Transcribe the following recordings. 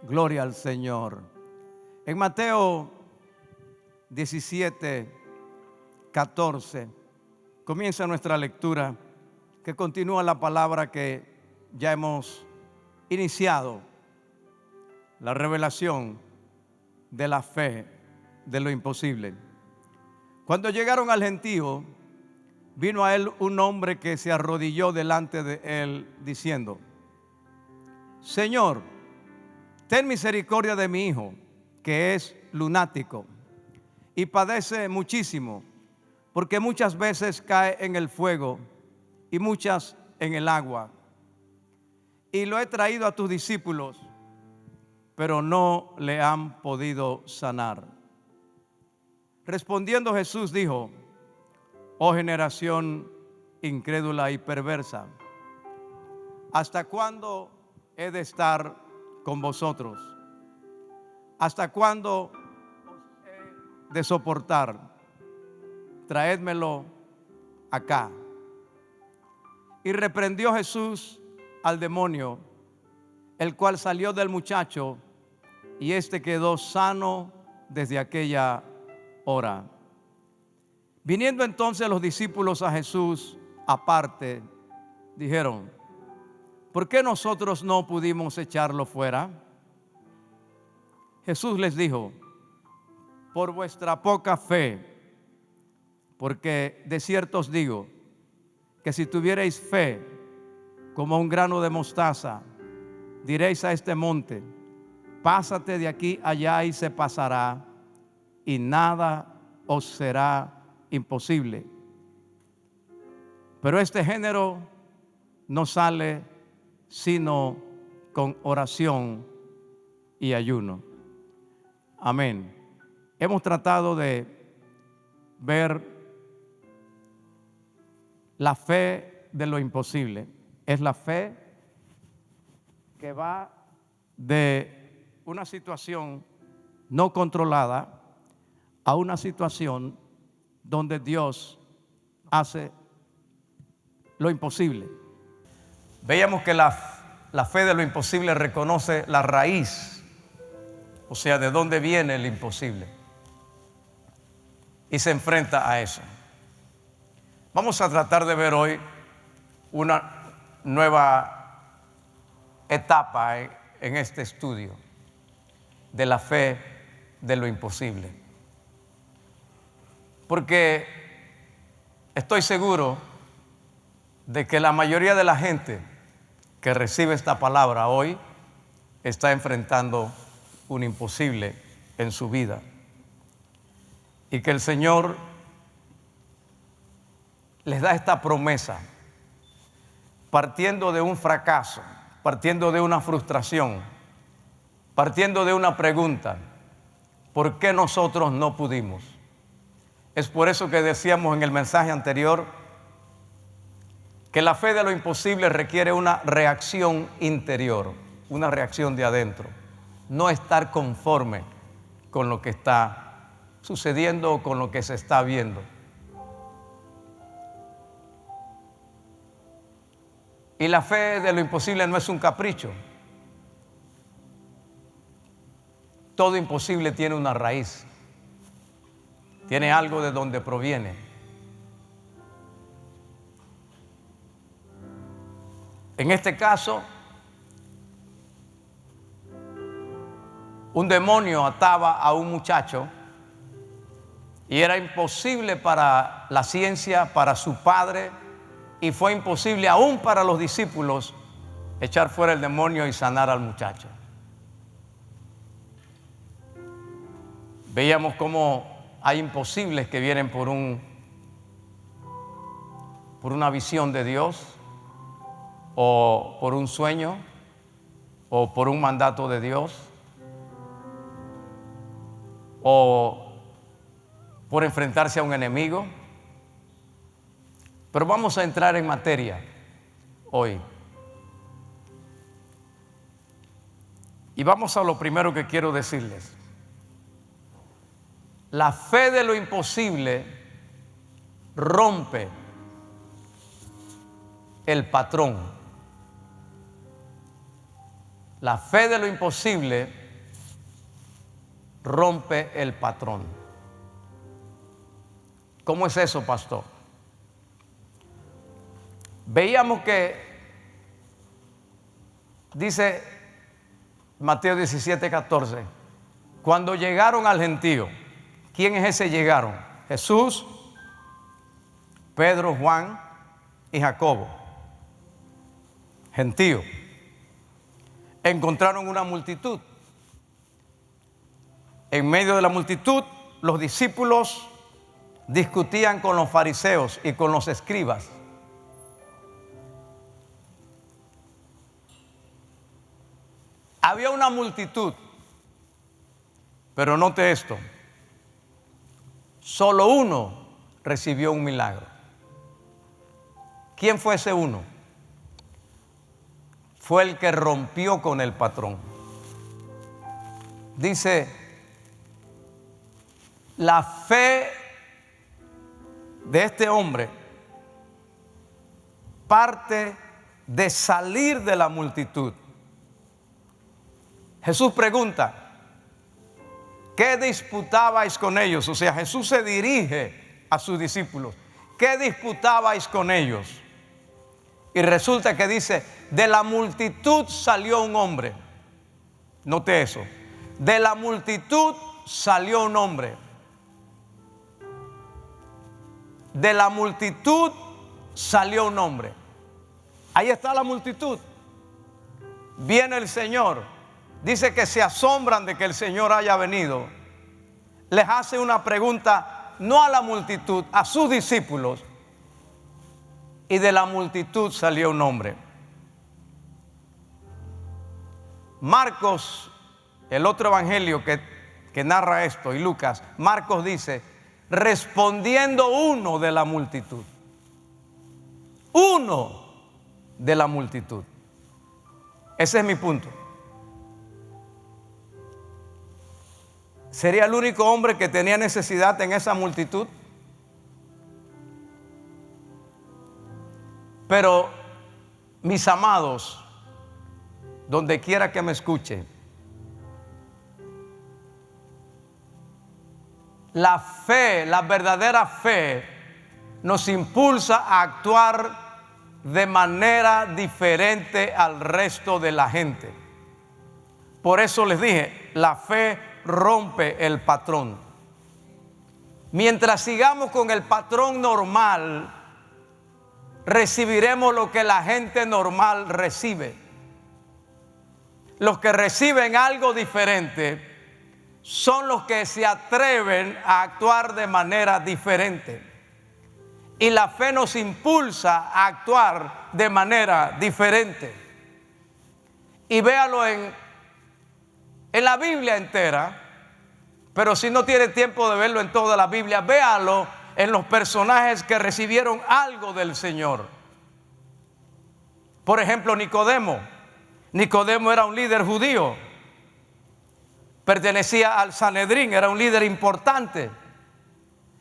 Gloria al Señor. En Mateo 17, 14, comienza nuestra lectura que continúa la palabra que ya hemos iniciado, la revelación de la fe de lo imposible. Cuando llegaron al gentío, vino a él un hombre que se arrodilló delante de él diciendo: Señor, ten misericordia de mi hijo, que es lunático y padece muchísimo, porque muchas veces cae en el fuego y muchas en el agua. Y lo he traído a tus discípulos, pero no le han podido sanar. Respondiendo Jesús dijo: Oh generación incrédula y perversa, ¿hasta cuándo he de estar con vosotros? ¿Hasta cuándo os he de soportar? Traédmelo acá. Y reprendió Jesús al demonio, el cual salió del muchacho, y éste quedó sano desde aquella hora. Viniendo entonces los discípulos a Jesús aparte, dijeron: ¿por qué nosotros no pudimos echarlo fuera? Jesús les dijo: por vuestra poca fe, porque de cierto os digo que si tuvierais fe como un grano de mostaza, diréis a este monte: pásate de aquí allá, y se pasará, y nada os será imposible. Pero este género no sale sino con oración y ayuno. Amén. Hemos tratado de ver la fe de lo imposible. Es la fe que va de una situación no controlada a una situación donde Dios hace lo imposible. Veíamos que la fe de lo imposible reconoce la raíz, o sea, de dónde viene el imposible, y se enfrenta a eso. Vamos a tratar de ver hoy una nueva etapa en este estudio de la fe de lo imposible, porque estoy seguro de que la mayoría de la gente que recibe esta palabra hoy está enfrentando un imposible en su vida, y que el Señor les da esta promesa partiendo de un fracaso, partiendo de una frustración, partiendo de una pregunta: ¿por qué nosotros no pudimos? Es por eso que decíamos en el mensaje anterior que la fe de lo imposible requiere una reacción interior, una reacción de adentro. No estar conforme con lo que está sucediendo o con lo que se está viendo. Y la fe de lo imposible no es un capricho. Todo imposible tiene una raíz, tiene algo de donde proviene. En este caso, un demonio ataba a un muchacho y era imposible para la ciencia, para su padre, y fue imposible aún para los discípulos echar fuera el demonio y sanar al muchacho. Veíamos cómo hay imposibles que vienen por una visión de Dios, o por un sueño, o por un mandato de Dios, o por enfrentarse a un enemigo. Pero vamos a entrar en materia hoy. Y vamos a lo primero que quiero decirles. La fe de lo imposible rompe el patrón. La fe de lo imposible rompe el patrón. ¿Cómo es eso, pastor? Veíamos que dice Mateo 17:14, cuando llegaron al gentío. ¿Quién es ese llegaron? Jesús, Pedro, Juan y Jacobo. Gentío. Encontraron una multitud. En medio de la multitud, los discípulos discutían con los fariseos y con los escribas. Había una multitud, pero note esto, solo uno recibió un milagro. ¿Quién fue ese uno? Fue el que rompió con el patrón. Dice, la fe de este hombre parte de salir de la multitud. Jesús pregunta, ¿qué disputabais con ellos? O sea, Jesús se dirige a sus discípulos. ¿Qué disputabais con ellos? Y resulta que dice, de la multitud salió un hombre. Note eso. De la multitud salió un hombre. De la multitud salió un hombre. Ahí está la multitud. Viene el Señor. Dice que se asombran de que el Señor haya venido. Les hace una pregunta, no a la multitud, a sus discípulos. Y de la multitud salió un hombre. Marcos, el otro evangelio que narra esto, y Lucas, Marcos dice, respondiendo uno de la multitud. Uno de la multitud. Ese es mi punto. ¿Sería el único hombre que tenía necesidad en esa multitud? Pero, mis amados, donde quiera que me escuche, la fe, la verdadera fe, nos impulsa a actuar de manera diferente al resto de la gente. Por eso les dije, la fe rompe el patrón. Mientras sigamos con el patrón normal, recibiremos lo que la gente normal recibe. Los que reciben algo diferente son los que se atreven a actuar de manera diferente. Y la fe nos impulsa a actuar de manera diferente. Y véalo en la Biblia entera, pero si no tiene tiempo de verlo en toda la Biblia, véalo en los personajes que recibieron algo del Señor. Por ejemplo, Nicodemo. Nicodemo era un líder judío, pertenecía al Sanedrín, era un líder importante.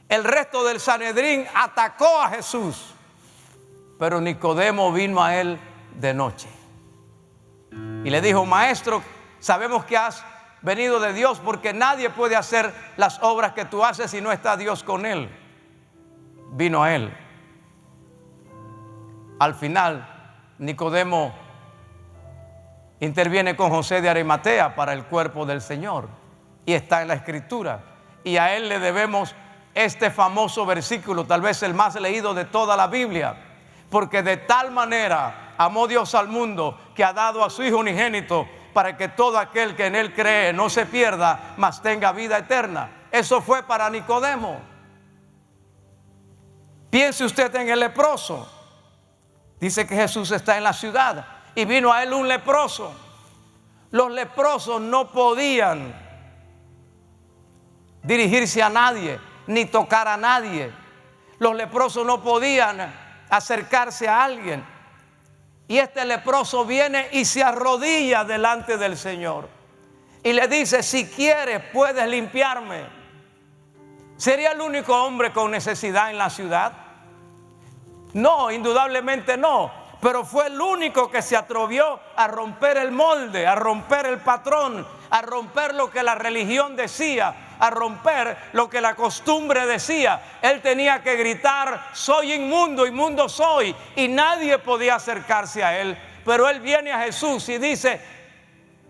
El resto del Sanedrín atacó a Jesús, pero Nicodemo vino a él de noche y le dijo, maestro, sabemos que has venido de Dios, porque nadie puede hacer las obras que tú haces si no está Dios con él. Vino a él. Al final, Nicodemo interviene con José de Arimatea para el cuerpo del Señor, y está en la Escritura, y a él le debemos este famoso versículo, tal vez el más leído de toda la Biblia, porque de tal manera amó Dios al mundo que ha dado a su Hijo unigénito, para que todo aquel que en él cree no se pierda, mas tenga vida eterna. Eso fue para Nicodemo. Piense usted en el leproso. Dice que Jesús está en la ciudad y vino a él un leproso. Los leprosos no podían dirigirse a nadie, ni tocar a nadie. Los leprosos no podían acercarse a alguien. Y este leproso viene y se arrodilla delante del Señor y le dice, si quieres puedes limpiarme. ¿Sería el único hombre con necesidad en la ciudad? No, indudablemente no. pero fue el único que se atrevió a romper el molde, a romper el patrón, a romper lo que la religión decía, a romper lo que la costumbre decía. Él tenía que gritar: soy inmundo, inmundo soy, y nadie podía acercarse a él. Pero él viene a Jesús y dice: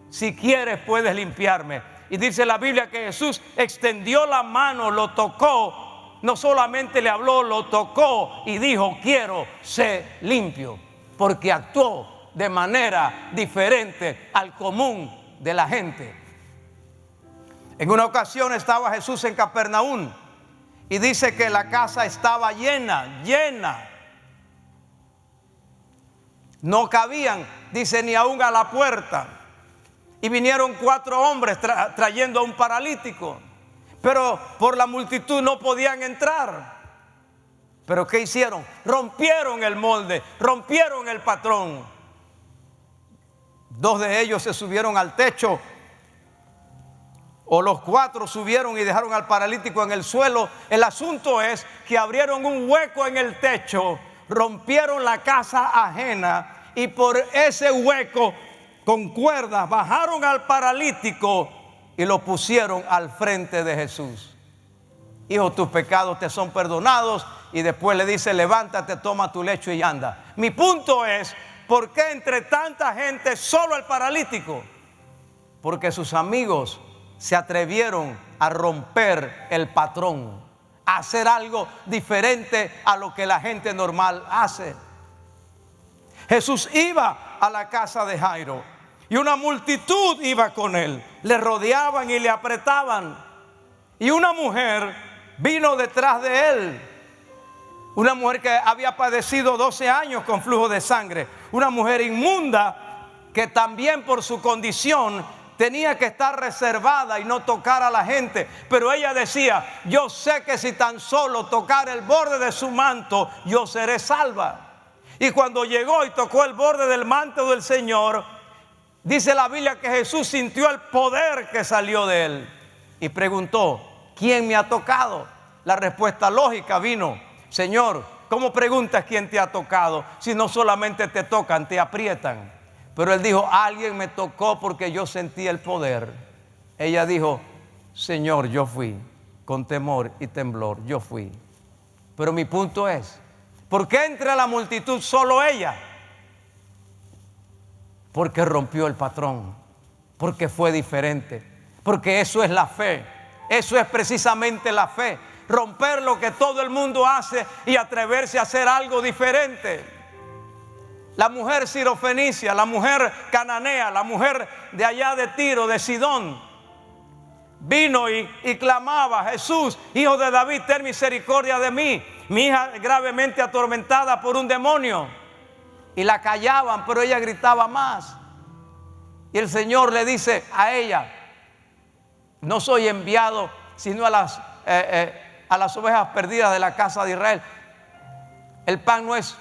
si quieres puedes limpiarme. Y dice la Biblia que Jesús extendió la mano, lo tocó, no solamente le habló, lo tocó y dijo: quiero ser limpio, porque actuó de manera diferente al común de la gente. En una ocasión estaba Jesús en Capernaum y dice que la casa estaba llena. No cabían, dice, ni aún a la puerta. Y vinieron 4 hombres trayendo a un paralítico, pero por la multitud no podían entrar. ¿Pero qué hicieron? Rompieron el molde, rompieron el patrón. 2 de ellos se subieron al techo, o los 4 subieron y dejaron al paralítico en el suelo. El asunto es que abrieron un hueco en el techo, rompieron la casa ajena, y por ese hueco, con cuerdas, bajaron al paralítico y lo pusieron al frente de Jesús. Hijo, tus pecados te son perdonados. Y después le dice: levántate, toma tu lecho y anda. Mi punto es: ¿por qué entre tanta gente solo el paralítico? Porque sus amigos se atrevieron a romper el patrón, a hacer algo diferente a lo que la gente normal hace. Jesús iba a la casa de Jairo y una multitud iba con él. Le rodeaban y le apretaban. Y una mujer vino detrás de él. Una mujer que había padecido 12 años con flujo de sangre. Una mujer inmunda que también por su condición tenía que estar reservada y no tocar a la gente. Pero ella decía: yo sé que si tan solo tocar el borde de su manto, yo seré salva. Y cuando llegó y tocó el borde del manto del Señor, dice la Biblia que Jesús sintió el poder que salió de él y preguntó: ¿quién me ha tocado? La respuesta lógica vino: Señor, ¿cómo preguntas quién te ha tocado si no solamente te tocan, te aprietan? Pero él dijo: alguien me tocó porque yo sentí el poder. Ella dijo: Señor, yo fui, con temor y temblor, yo fui. Pero mi punto es: ¿por qué entre la multitud solo ella? Porque rompió el patrón, porque fue diferente, porque eso es la fe. Eso es precisamente la fe: romper lo que todo el mundo hace y atreverse a hacer algo diferente. La mujer sirofenicia, la mujer cananea, la mujer de allá de Tiro, de Sidón, vino y clamaba: Jesús, hijo de David, ten misericordia de mí. Mi hija gravemente atormentada por un demonio. Y la callaban, pero ella gritaba más. Y el Señor le dice a ella: no soy enviado sino a las ovejas perdidas de la casa de Israel. El pan no es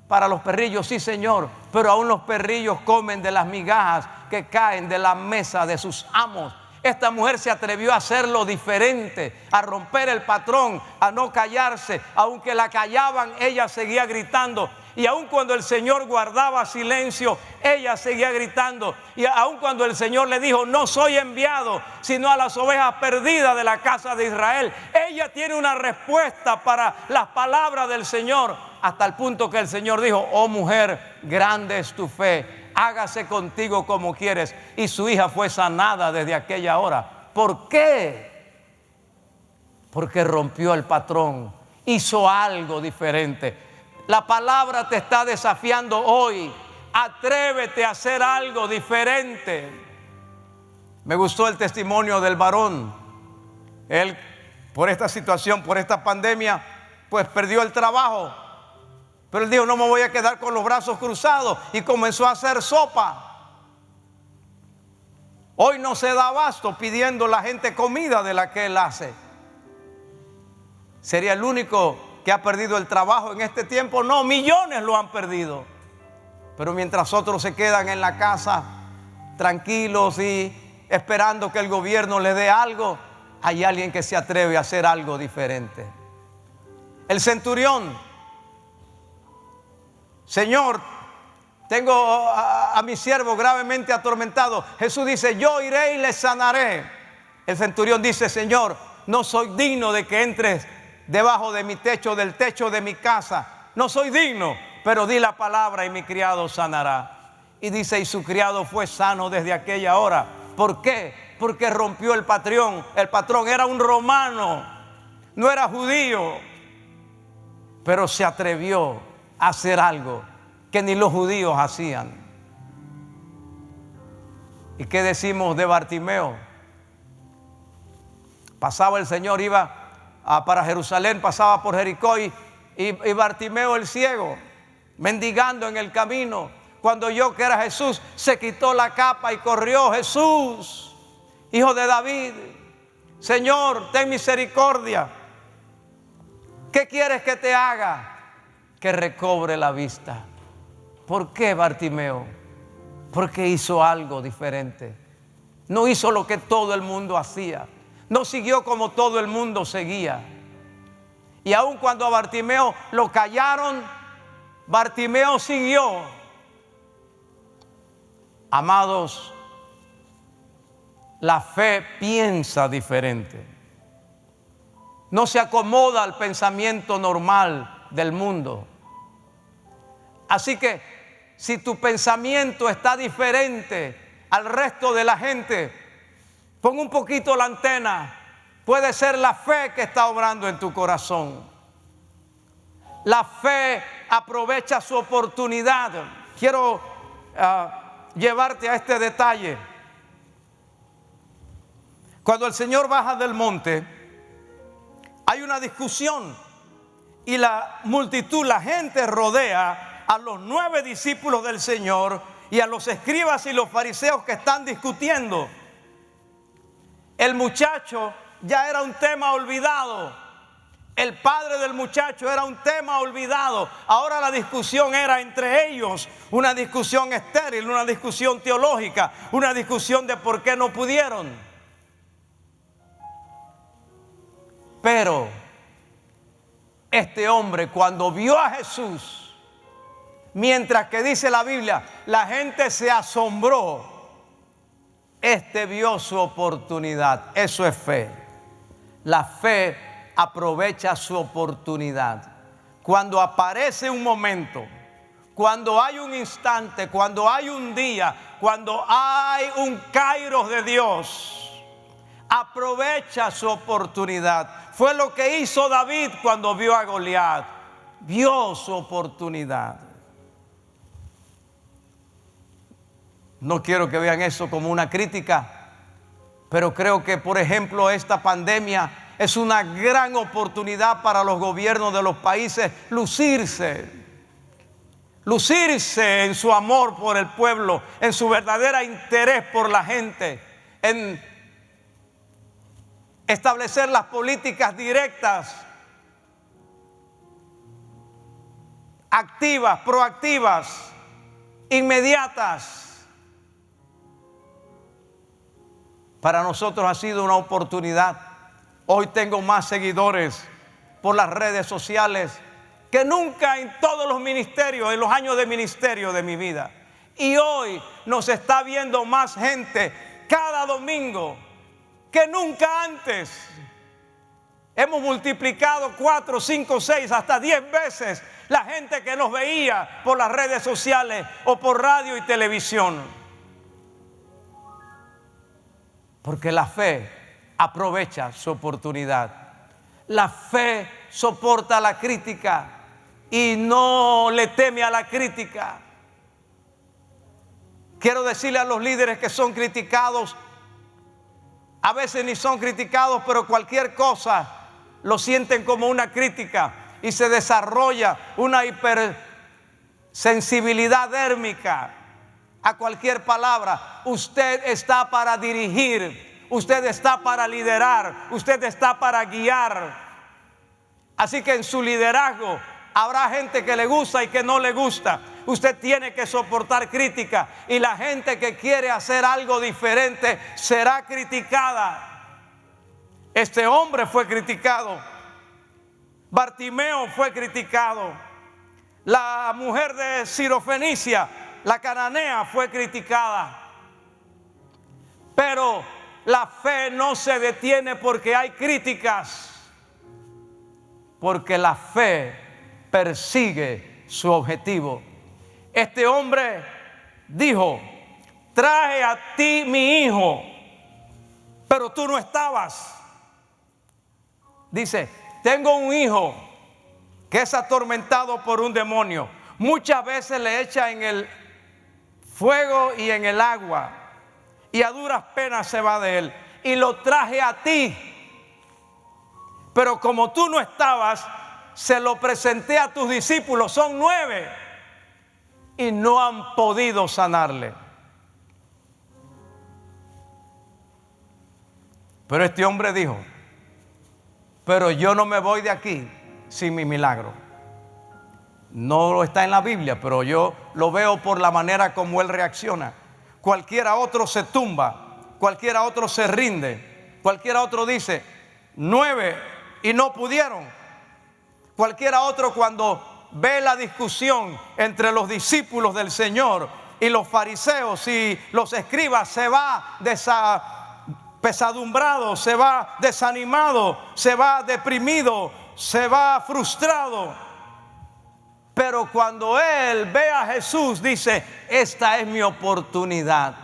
para los perrillos, sí, Señor, pero aún los perrillos comen de las migajas que caen de la mesa de sus amos. Esta mujer se atrevió a hacerlo diferente, a romper el patrón, a no callarse. Aunque la callaban, ella seguía gritando. Y aun cuando el Señor guardaba silencio, ella seguía gritando. Y aun cuando el Señor le dijo: no soy enviado sino a las ovejas perdidas de la casa de Israel, ella tiene una respuesta para las palabras del Señor, hasta el punto que el Señor dijo: oh mujer, grande es tu fe, hágase contigo como quieres. Y su hija fue sanada desde aquella hora. ¿Por qué? Porque rompió el patrón, hizo algo diferente. La palabra te está desafiando hoy: atrévete a hacer algo diferente. Me gustó el testimonio del varón. Él, por esta situación, por esta pandemia, pues perdió el trabajo. Pero él dijo: no me voy a quedar con los brazos cruzados, y comenzó a hacer sopa. Hoy no se da abasto pidiendo a la gente comida de la que él hace. ¿Sería el único que ha perdido el trabajo en este tiempo? No, millones lo han perdido. Pero mientras otros se quedan en la casa tranquilos y esperando que el gobierno les dé algo, hay alguien que se atreve a hacer algo diferente. El centurión Señor, tengo a mi siervo gravemente atormentado. Jesús dice, yo iré y le sanaré. El centurión dice, Señor, no soy digno de que entres debajo de mi techo, del techo de mi casa. No soy digno, pero di la palabra y mi criado sanará. Y dice, y su criado fue sano desde aquella hora. ¿Por qué? Porque rompió el patrón. El patrón era un romano, no era judío, pero se atrevió a hacer algo que ni los judíos hacían. ¿Y qué decimos de Bartimeo? Pasaba el Señor, iba para Jerusalén, pasaba por Jericó y Bartimeo el ciego, mendigando en el camino, cuando oyó que era Jesús, se quitó la capa y corrió. Jesús, Hijo de David, Señor, ten misericordia. ¿Qué quieres que te haga? Que recobre la vista. ¿Por qué Bartimeo? Porque hizo algo diferente. No hizo lo que todo el mundo hacía. No siguió como todo el mundo seguía. Y aun cuando a Bartimeo lo callaron, Bartimeo siguió. Amados, la fe piensa diferente. No se acomoda al pensamiento normal del mundo. Así que si tu pensamiento está diferente al resto de la gente, pon un poquito la antena. Puede ser la fe que está obrando en tu corazón. La fe aprovecha su oportunidad. Quiero llevarte a este detalle. Cuando el Señor baja del monte, hay una discusión y la multitud, la gente rodea a los 9 discípulos del Señor y a los escribas y los fariseos que están discutiendo. El muchacho ya era un tema olvidado. El padre del muchacho era un tema olvidado. Ahora la discusión era entre ellos, una discusión estéril, una discusión teológica, una discusión de por qué no pudieron. Pero este hombre, cuando vio a Jesús, mientras que dice la Biblia, la gente se asombró, este vio su oportunidad. Eso es fe. La fe aprovecha su oportunidad. Cuando aparece un momento, cuando hay un instante, cuando hay un día, cuando hay un kairos de Dios, aprovecha su oportunidad. Fue lo que hizo David cuando vio a Goliat. Vio su oportunidad. No quiero que vean eso como una crítica, pero creo que, por ejemplo, esta pandemia es una gran oportunidad para los gobiernos de los países lucirse en su amor por el pueblo, en su verdadero interés por la gente, en establecer las políticas directas, activas, proactivas, inmediatas. Para nosotros ha sido una oportunidad. Hoy tengo más seguidores por las redes sociales que nunca en todos los ministerios, en los años de ministerio de mi vida. Y hoy nos está viendo más gente cada domingo que nunca antes. Hemos multiplicado 4, 5, 6, hasta 10 veces la gente que nos veía por las redes sociales o por radio y televisión. Porque la fe aprovecha su oportunidad. La fe soporta la crítica y no le teme a la crítica. Quiero decirle a los líderes que son criticados, a veces ni son criticados, pero cualquier cosa lo sienten como una crítica y se desarrolla una hipersensibilidad dérmica a cualquier palabra. Usted está para dirigir, usted está para liderar, usted está para guiar. Así que en su liderazgo habrá gente que le gusta y que no le gusta. Usted tiene que soportar crítica y la gente que quiere hacer algo diferente será criticada. Este hombre fue criticado. Bartimeo fue criticado. La mujer de Sirofenicia, la cananea, fue criticada. Pero la fe no se detiene porque hay críticas, porque la fe persigue su objetivo. Este hombre dijo: traje a ti mi hijo, pero tú no estabas. Dice: tengo un hijo que es atormentado por un demonio. Muchas veces le echa en el fuego y en el agua, y a duras penas se va de él. Y lo traje a ti, pero como tú no estabas, se lo presenté a tus discípulos. Son 9 y no han podido sanarle. Pero este hombre dijo: pero yo no me voy de aquí sin mi milagro. No está en la Biblia, pero yo lo veo por la manera como él reacciona. Cualquiera otro se tumba, cualquiera otro se rinde, cualquiera otro dice: 9 y no pudieron. Cualquiera otro, cuando ve la discusión entre los discípulos del Señor y los fariseos y los escribas, se va pesadumbrado, se va desanimado, se va deprimido, se va frustrado. Pero cuando él ve a Jesús, dice: esta es mi oportunidad.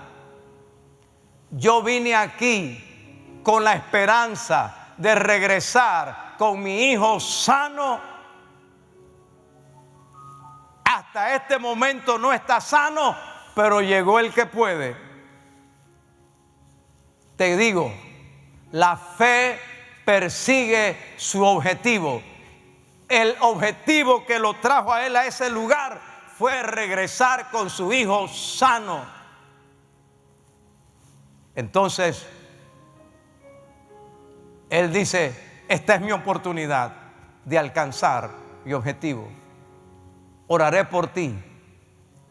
Yo vine aquí con la esperanza de regresar con mi hijo sano. Hasta este momento no está sano, pero llegó el que puede. Te digo, la fe persigue su objetivo. El objetivo que lo trajo a él a ese lugar fue regresar con su hijo sano. Entonces, él dice: esta es mi oportunidad de alcanzar mi objetivo. Oraré por ti,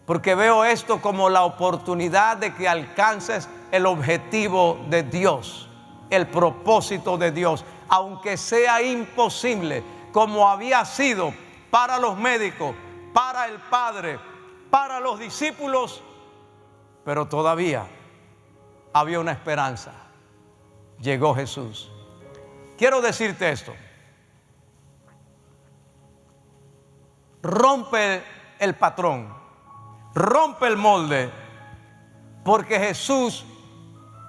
porque veo esto como la oportunidad de que alcances el objetivo de Dios, el propósito de Dios, aunque sea imposible, como había sido para los médicos, para el Padre, para los discípulos. Pero todavía había una esperanza. Llegó Jesús. Quiero decirte esto: rompe el patrón, rompe el molde, porque Jesús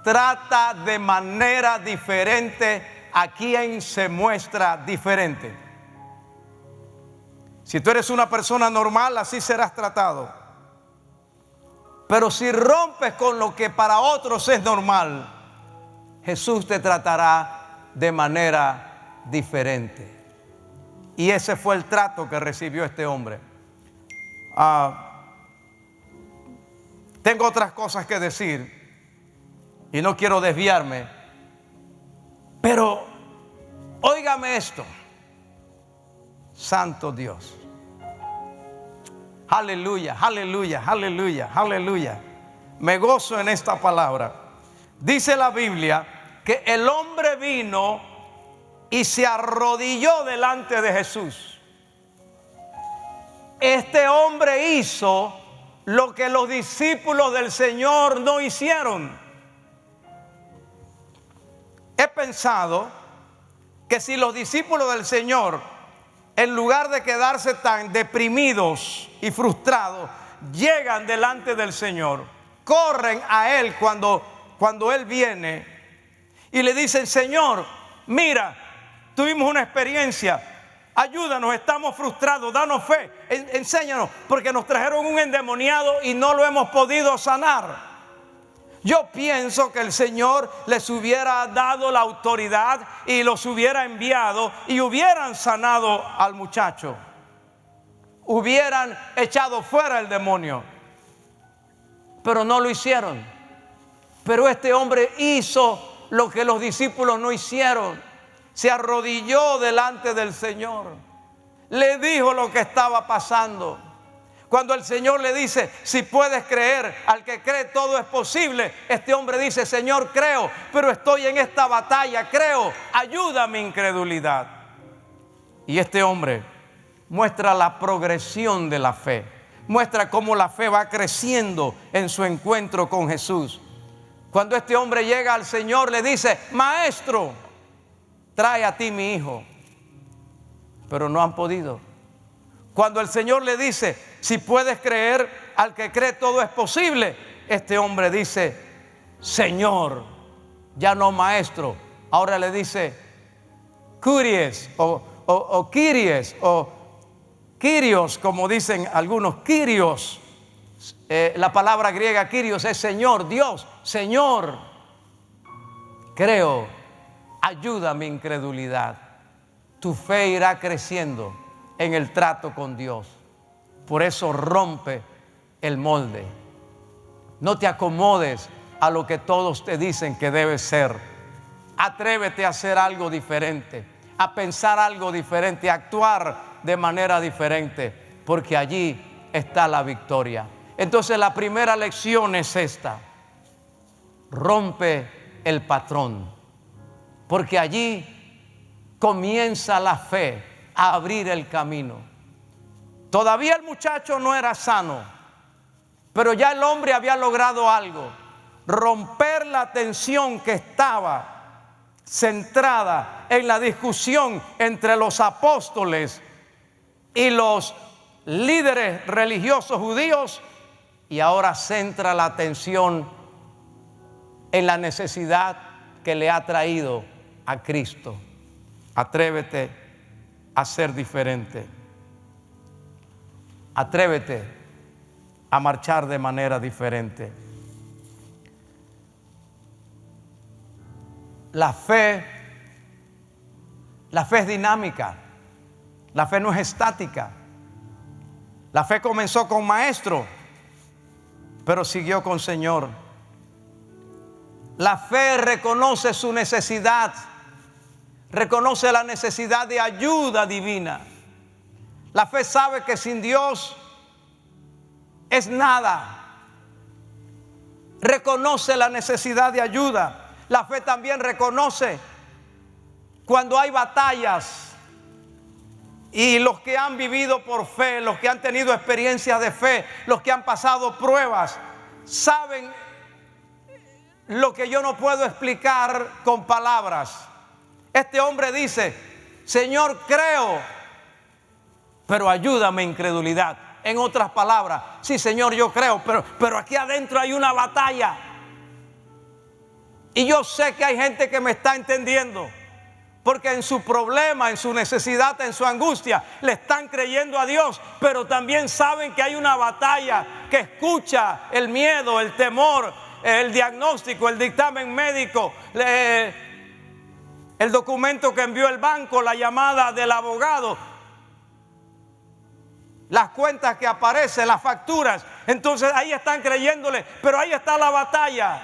trata de manera diferente a quien se muestra diferente. Si tú eres una persona normal, así serás tratado. Pero si rompes con lo que para otros es normal, Jesús te tratará de manera diferente. Y ese fue el trato que recibió este hombre. Tengo otras cosas que decir y no quiero desviarme, pero óigame esto. Santo Dios. Aleluya, aleluya, aleluya, aleluya. Me gozo en esta palabra. Dice la Biblia que el hombre vino y se arrodilló delante de Jesús. Este hombre hizo lo que los discípulos del Señor no hicieron. He pensado que si los discípulos del Señor, en lugar de quedarse tan deprimidos y frustrados, llegan delante del Señor, corren a Él cuando Él viene y le dicen: Señor, mira, tuvimos una experiencia, ayúdanos, estamos frustrados, danos fe, enséñanos, porque nos trajeron un endemoniado y no lo hemos podido sanar. Yo pienso que el Señor les hubiera dado la autoridad y los hubiera enviado y hubieran sanado al muchacho, hubieran echado fuera el demonio, pero no lo hicieron. Pero este hombre hizo lo que los discípulos no hicieron. Se arrodilló delante del Señor, le dijo lo que estaba pasando. Cuando el Señor le dice: si puedes creer, al que cree todo es posible, este hombre dice: Señor, creo, pero estoy en esta batalla, creo, ayuda a mi incredulidad. Y este hombre muestra la progresión de la fe, muestra cómo la fe va creciendo en su encuentro con Jesús. Cuando este hombre llega al Señor, le dice: Maestro, trae a ti mi hijo. Pero no han podido. Cuando el Señor le dice: si puedes creer, al que cree todo es posible, este hombre dice: Señor, ya no maestro, ahora le dice Kyries o Kyries o Kyrios, como dicen algunos, Kyrios. La palabra griega Kyrios es Señor, Dios, Señor. Creo, ayuda mi incredulidad. Tu fe irá creciendo en el trato con Dios. Por eso rompe el molde. No te acomodes a lo que todos te dicen que debes ser. Atrévete a hacer algo diferente, a pensar algo diferente, a actuar de manera diferente, porque allí está la victoria. Entonces la primera lección es esta: rompe el patrón, porque allí comienza la fe a abrir el camino. Todavía el muchacho no era sano, pero ya el hombre había logrado algo: romper la tensión que estaba centrada en la discusión entre los apóstoles y los líderes religiosos judíos, y ahora centra la atención en la necesidad que le ha traído a Cristo. Atrévete a ser diferente. Atrévete a marchar de manera diferente. La fe es dinámica. La fe no es estática. La fe comenzó con maestro, pero siguió con Señor. La fe reconoce su necesidad, reconoce la necesidad de ayuda divina. La fe sabe que sin Dios es nada. Reconoce la necesidad de ayuda. La fe también reconoce cuando hay batallas. Y los que han vivido por fe, los que han tenido experiencias de fe, los que han pasado pruebas, saben lo que yo no puedo explicar con palabras. Este hombre dice: Señor, creo, pero ayúdame incredulidad. En otras palabras, sí, Señor, yo creo, pero aquí adentro hay una batalla. Y yo sé que hay gente que me está entendiendo, porque en su problema, en su necesidad, en su angustia, le están creyendo a Dios, pero también saben que hay una batalla que escucha el miedo, el temor, el diagnóstico, el dictamen médico, el documento que envió el banco, la llamada del abogado, las cuentas que aparecen, las facturas. Entonces ahí están creyéndole, pero ahí está la batalla.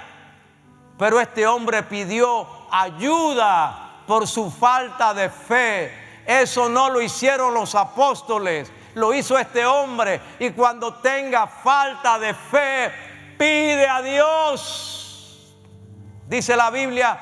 Pero este hombre pidió ayuda por su falta de fe. Eso no lo hicieron los apóstoles, lo hizo este hombre. Y cuando tenga falta de fe, pide a Dios. Dice la Biblia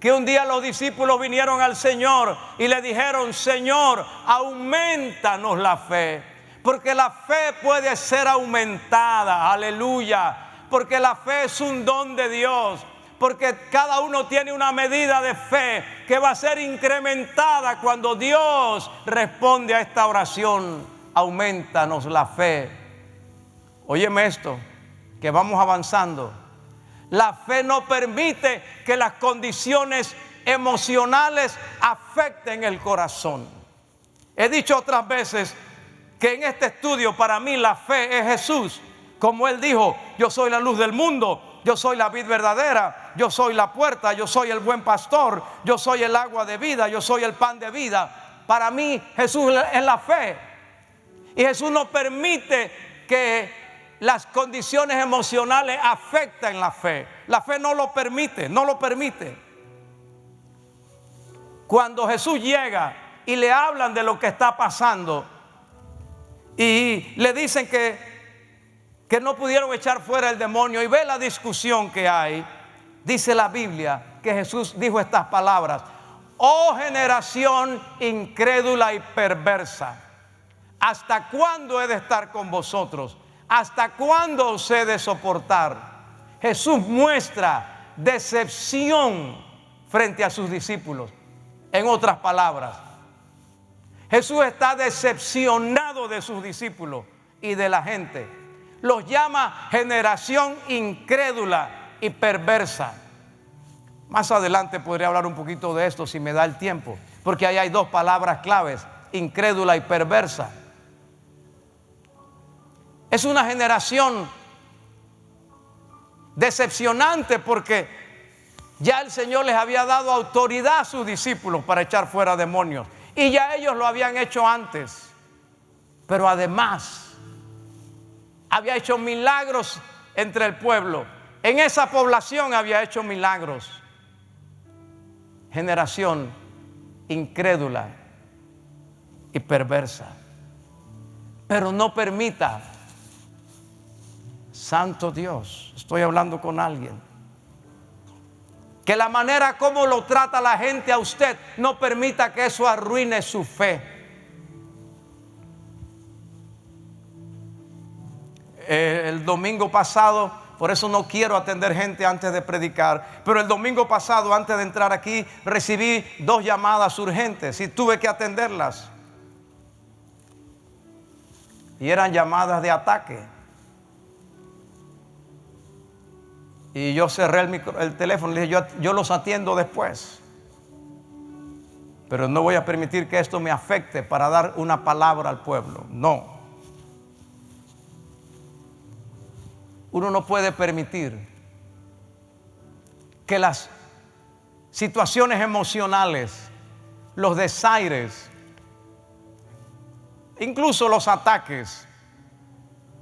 que un día los discípulos vinieron al Señor y le dijeron: Señor, aumentanos la fe. Porque la fe puede ser aumentada, aleluya. Porque la fe es un don de Dios. Porque cada uno tiene una medida de fe que va a ser incrementada cuando Dios responde a esta oración: aumentanos la fe. Óyeme esto, que vamos avanzando. La fe no permite que las condiciones emocionales afecten el corazón. He dicho otras veces que en este estudio para mí la fe es Jesús. Como Él dijo: yo soy la luz del mundo, yo soy la vid verdadera, yo soy la puerta, yo soy el buen pastor, yo soy el agua de vida, yo soy el pan de vida. Para mí Jesús es la fe. Y Jesús no permite que las condiciones emocionales afecten la fe. La fe no lo permite, no lo permite. Cuando Jesús llega y le hablan de lo que está pasando y le dicen que no pudieron echar fuera el demonio, y ve la discusión que hay, dice la Biblia que Jesús dijo estas palabras: oh generación incrédula y perversa. ¿Hasta cuándo he de estar con vosotros? ¿Hasta cuándo os he de soportar? Jesús muestra decepción frente a sus discípulos. En otras palabras, Jesús está decepcionado de sus discípulos y de la gente. Los llama generación incrédula y perversa. Más adelante podré hablar un poquito de esto si me da el tiempo, porque ahí hay dos palabras claves: incrédula y perversa. Es una generación decepcionante porque ya el Señor les había dado autoridad a sus discípulos para echar fuera demonios, y ya ellos lo habían hecho antes. Pero además había hecho milagros entre el pueblo. En esa población había hecho milagros. Generación incrédula y perversa. Pero no permita, Santo Dios, estoy hablando con alguien, que la manera como lo trata la gente a usted no permita que eso arruine su fe. El domingo pasado, por eso no quiero atender gente antes de predicar, pero el domingo pasado, antes de entrar aquí, recibí 2 llamadas urgentes y tuve que atenderlas. Y eran llamadas de ataque. Y yo cerré el teléfono y le dije, yo los atiendo después. Pero no voy a permitir que esto me afecte para dar una palabra al pueblo. No. Uno no puede permitir que las situaciones emocionales, los desaires, incluso los ataques,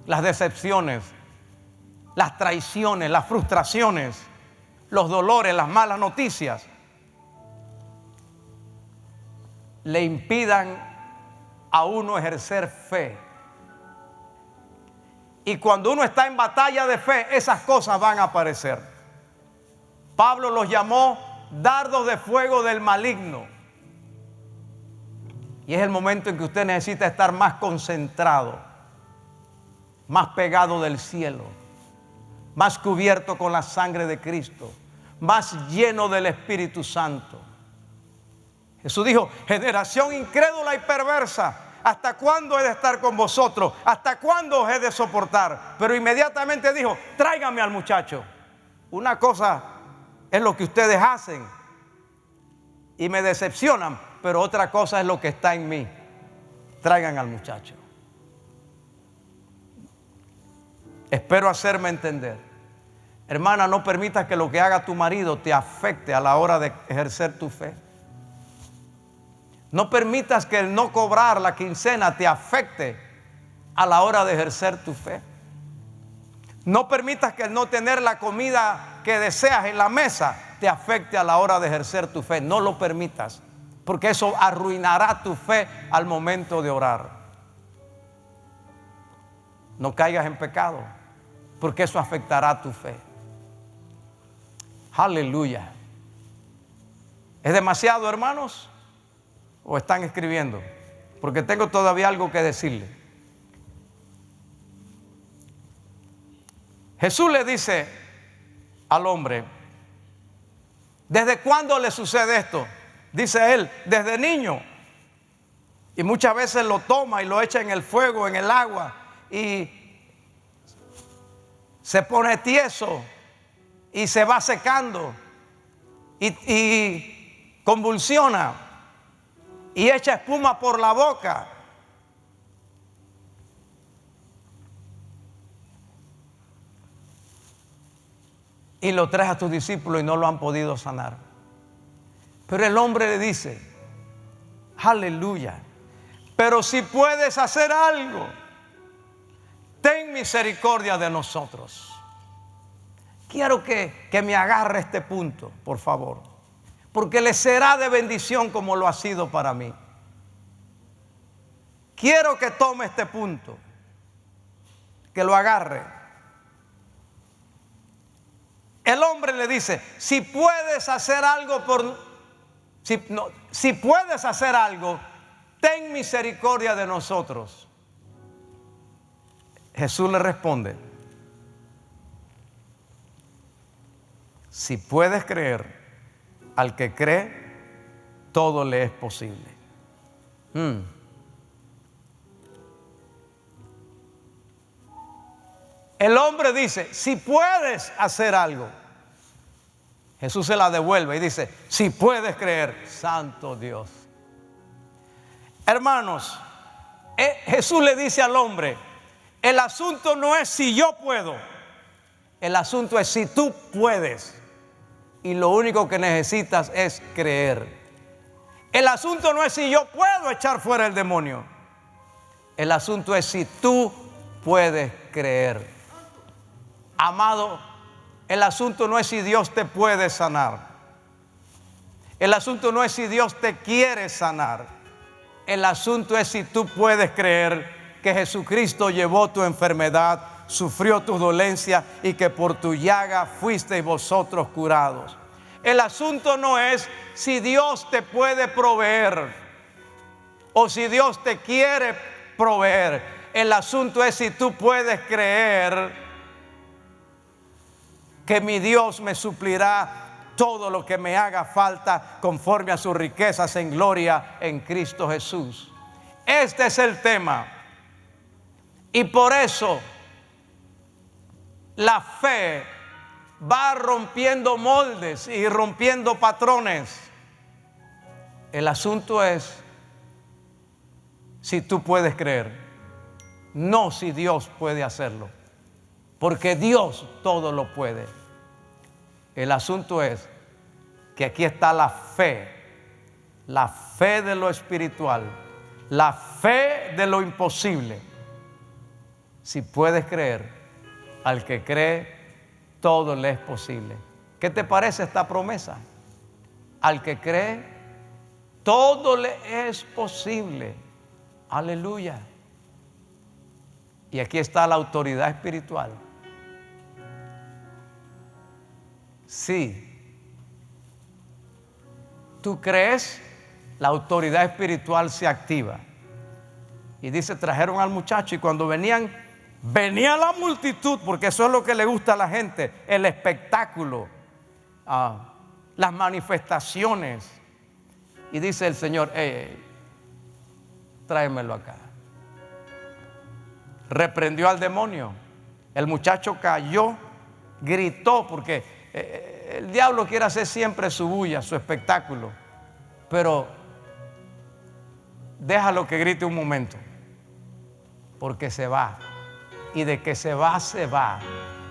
las decepciones, las traiciones, las frustraciones, los dolores, las malas noticias, le impidan a uno ejercer fe. Y cuando uno está en batalla de fe, esas cosas van a aparecer. Pablo los llamó dardos de fuego del maligno. Y es el momento en que usted necesita estar más concentrado, más pegado del cielo, más cubierto con la sangre de Cristo, más lleno del Espíritu Santo. Jesús dijo, generación incrédula y perversa, ¿hasta cuándo he de estar con vosotros? ¿Hasta cuándo os he de soportar? Pero inmediatamente dijo, tráiganme al muchacho. Una cosa es lo que ustedes hacen y me decepcionan, pero otra cosa es lo que está en mí. Traigan al muchacho. Espero hacerme entender. Hermana, no permitas que lo que haga tu marido te afecte a la hora de ejercer tu fe. No permitas que el no cobrar la quincena te afecte a la hora de ejercer tu fe. No permitas que el no tener la comida que deseas en la mesa te afecte a la hora de ejercer tu fe. No lo permitas, porque eso arruinará tu fe al momento de orar. No caigas en pecado, porque eso afectará tu fe. Aleluya. ¿Es demasiado, hermanos? ¿O están escribiendo? Porque tengo todavía algo que decirle. Jesús le dice al hombre, ¿desde cuándo le sucede esto? Dice él, desde niño. Y muchas veces lo toma y lo echa en el fuego, en el agua, y se pone tieso y se va secando y convulsiona y echa espuma por la boca. Y lo traes a tus discípulos y no lo han podido sanar. Pero el hombre le dice, aleluya, pero si puedes hacer algo, ten misericordia de nosotros. Quiero que me agarre este punto, por favor, porque le será de bendición como lo ha sido para mí. Quiero que tome este punto, que lo agarre. El hombre le dice, si puedes hacer algo si puedes hacer algo, ten misericordia de nosotros. Jesús le responde: si puedes creer, al que cree, todo le es posible. El hombre dice: si puedes hacer algo. Jesús se la devuelve y dice: si puedes creer. Santo Dios. Hermanos, Jesús le dice al hombre: el asunto no es si yo puedo, el asunto es si tú puedes. Y lo único que necesitas es creer. El asunto no es si yo puedo echar fuera el demonio. El asunto es si tú puedes creer. Amado, el asunto no es si Dios te puede sanar. El asunto no es si Dios te quiere sanar. El asunto es si tú puedes creer que Jesucristo llevó tu enfermedad, sufrió tu dolencia y que por tu llaga fuisteis vosotros curados. El asunto no es si Dios te puede proveer o si Dios te quiere proveer. El asunto es si tú puedes creer que mi Dios me suplirá todo lo que me haga falta conforme a sus riquezas en gloria en Cristo Jesús. Este es el tema. Y por eso la fe va rompiendo moldes y rompiendo patrones. El asunto es si tú puedes creer, no si Dios puede hacerlo, porque Dios todo lo puede. El asunto es que aquí está la fe de lo espiritual, la fe de lo imposible. Si puedes creer, al que cree, todo le es posible. ¿Qué te parece esta promesa? Al que cree, todo le es posible. Aleluya. Y aquí está la autoridad espiritual. Si tú crees, la autoridad espiritual se activa. Y dice, trajeron al muchacho y cuando venía la multitud, porque eso es lo que le gusta a la gente, el espectáculo, las manifestaciones. Y dice el Señor: tráemelo acá. Reprendió al demonio. El muchacho cayó, gritó, porque el diablo quiere hacer siempre su bulla, su espectáculo. Pero déjalo que grite un momento, porque se va. Y de que se va, se va.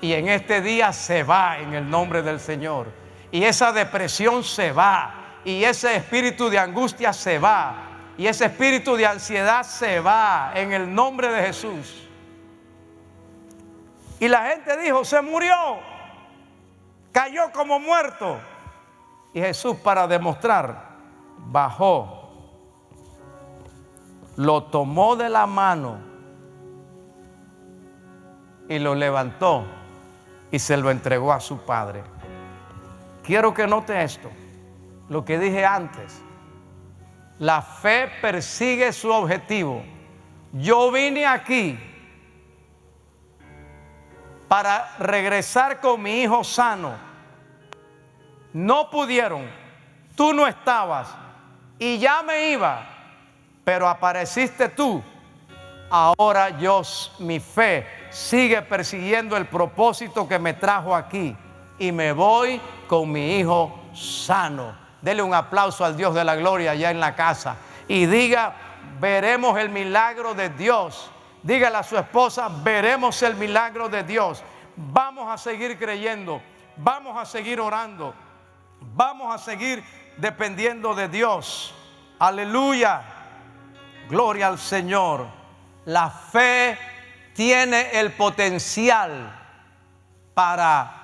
Y en este día se va en el nombre del Señor. Y esa depresión se va. Y ese espíritu de angustia se va. Y ese espíritu de ansiedad se va en el nombre de Jesús. Y la gente dijo: se murió, cayó como muerto. Y Jesús, para demostrar, bajó, lo tomó de la mano y lo levantó y se lo entregó a su padre. Quiero que note esto, lo que dije antes. La fe persigue su objetivo. Yo vine aquí para regresar con mi hijo sano. No pudieron, tú no estabas y ya me iba, pero apareciste tú. Ahora mi fe sigue persiguiendo el propósito que me trajo aquí y me voy con mi hijo sano. Dele un aplauso al Dios de la gloria allá en la casa y diga: veremos el milagro de Dios. Dígale a su esposa: veremos el milagro de Dios. Vamos a seguir creyendo, vamos a seguir orando, vamos a seguir dependiendo de Dios. Aleluya, gloria al Señor. La fe tiene el potencial para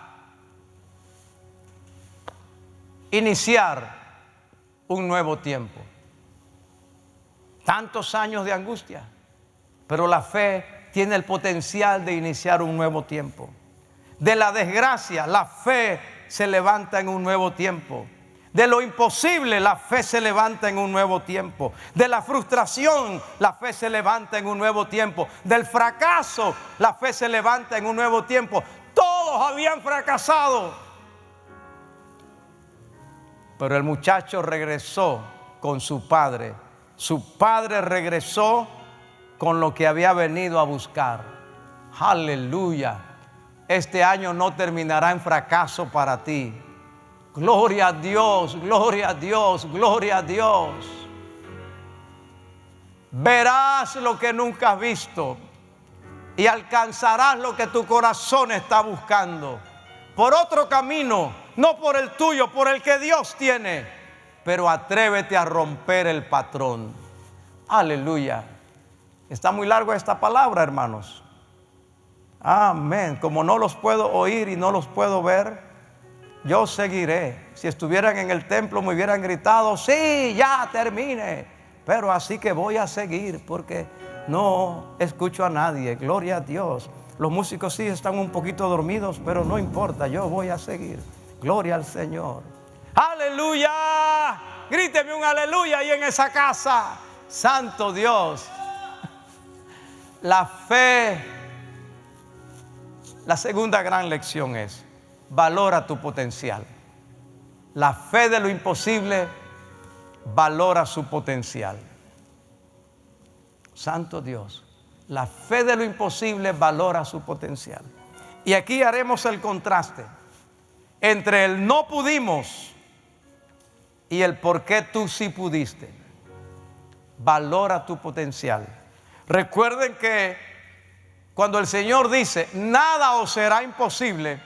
iniciar un nuevo tiempo. Tantos años de angustia, pero la fe tiene el potencial de iniciar un nuevo tiempo. De la desgracia, la fe se levanta en un nuevo tiempo. De lo imposible, la fe se levanta en un nuevo tiempo. De la frustración, la fe se levanta en un nuevo tiempo. Del fracaso, la fe se levanta en un nuevo tiempo. Todos habían fracasado, pero el muchacho regresó con su padre. Su padre regresó con lo que había venido a buscar. Aleluya. Este año no terminará en fracaso para ti. Gloria a Dios, gloria a Dios, gloria a Dios. Verás lo que nunca has visto y alcanzarás lo que tu corazón está buscando. Por otro camino, no por el tuyo, por el que Dios tiene. Pero atrévete a romper el patrón. Aleluya. Está muy largo esta palabra, hermanos. Amén. Como no los puedo oír y no los puedo ver, yo seguiré. Si estuvieran en el templo me hubieran gritado, sí, ya termine. Pero así que voy a seguir porque no escucho a nadie. Gloria a Dios. Los músicos sí están un poquito dormidos, pero no importa, yo voy a seguir. Gloria al Señor. ¡Aleluya! Gríteme un aleluya ahí en esa casa. Santo Dios. La fe, la segunda gran lección es: valora tu potencial. La fe de lo imposible valora su potencial. Santo Dios. La fe de lo imposible valora su potencial. Y aquí haremos el contraste entre el no pudimos y el por qué tú sí pudiste. Valora tu potencial. Recuerden que cuando el Señor dice nada os será imposible,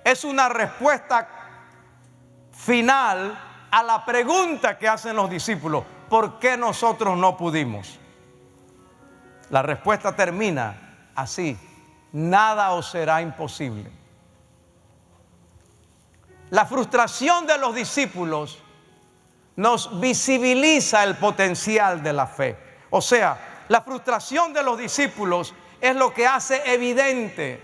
es una respuesta final a la pregunta que hacen los discípulos: ¿por qué nosotros no pudimos? La respuesta termina así: nada os será imposible. La frustración de los discípulos nos visibiliza el potencial de la fe. O sea, la frustración de los discípulos es lo que hace evidente.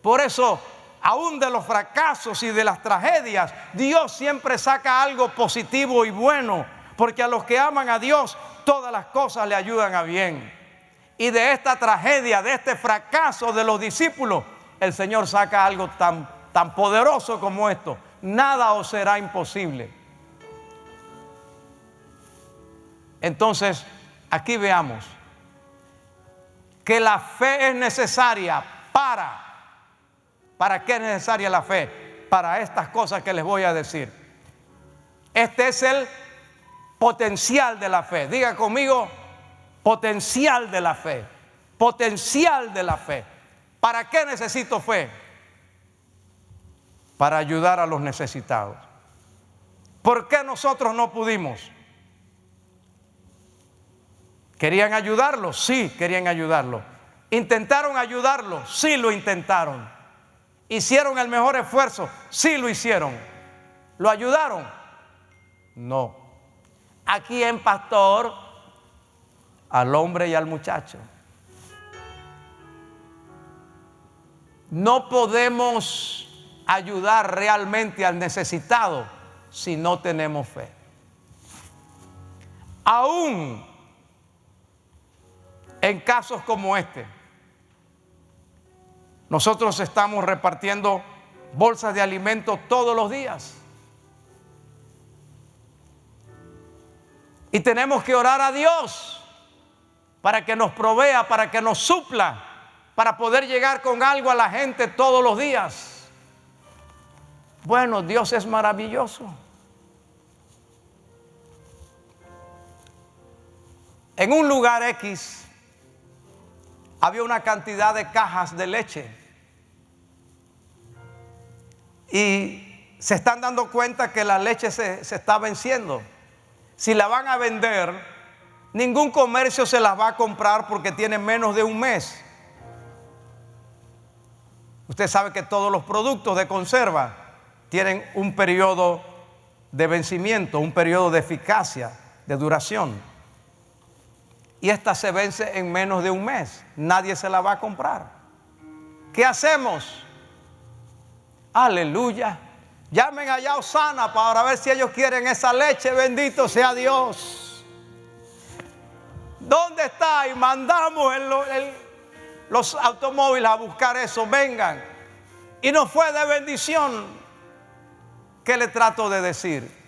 Por eso, aún de los fracasos y de las tragedias, Dios siempre saca algo positivo y bueno, porque a los que aman a Dios, todas las cosas le ayudan a bien. Y de esta tragedia, de este fracaso de los discípulos, el Señor saca algo tan poderoso como esto: nada os será imposible. Entonces, aquí veamos que la fe es necesaria ¿para qué es necesaria la fe? Para estas cosas que les voy a decir. Este es el potencial de la fe. Diga conmigo: potencial de la fe. Potencial de la fe. ¿Para qué necesito fe? Para ayudar a los necesitados. ¿Por qué nosotros no pudimos? ¿Querían ayudarlo? Sí, querían ayudarlo. ¿Intentaron ayudarlo? Sí, lo intentaron. ¿Hicieron el mejor esfuerzo? Sí, lo hicieron. ¿Lo ayudaron? No. ¿A quién, pastor? Al hombre y al muchacho. No podemos ayudar realmente al necesitado si no tenemos fe. Aún en casos como este, nosotros estamos repartiendo bolsas de alimentos todos los días. Y tenemos que orar a Dios para que nos provea, para que nos supla, para poder llegar con algo a la gente todos los días. Bueno, Dios es maravilloso. En un lugar X había una cantidad de cajas de leche y se están dando cuenta que la leche se está venciendo. Si la van a vender, ningún comercio se las va a comprar porque tiene menos de un mes. Usted sabe que todos los productos de conserva tienen un periodo de vencimiento, un periodo de eficacia, de duración. Y esta se vence en menos de un mes. Nadie se la va a comprar. ¿Qué hacemos? Aleluya. Llamen allá a Osana para ver si ellos quieren esa leche. Bendito sea Dios. ¿Dónde está? Y mandamos los automóviles a buscar eso. Vengan. Y no fue de bendición. ¿Qué le trato de decir?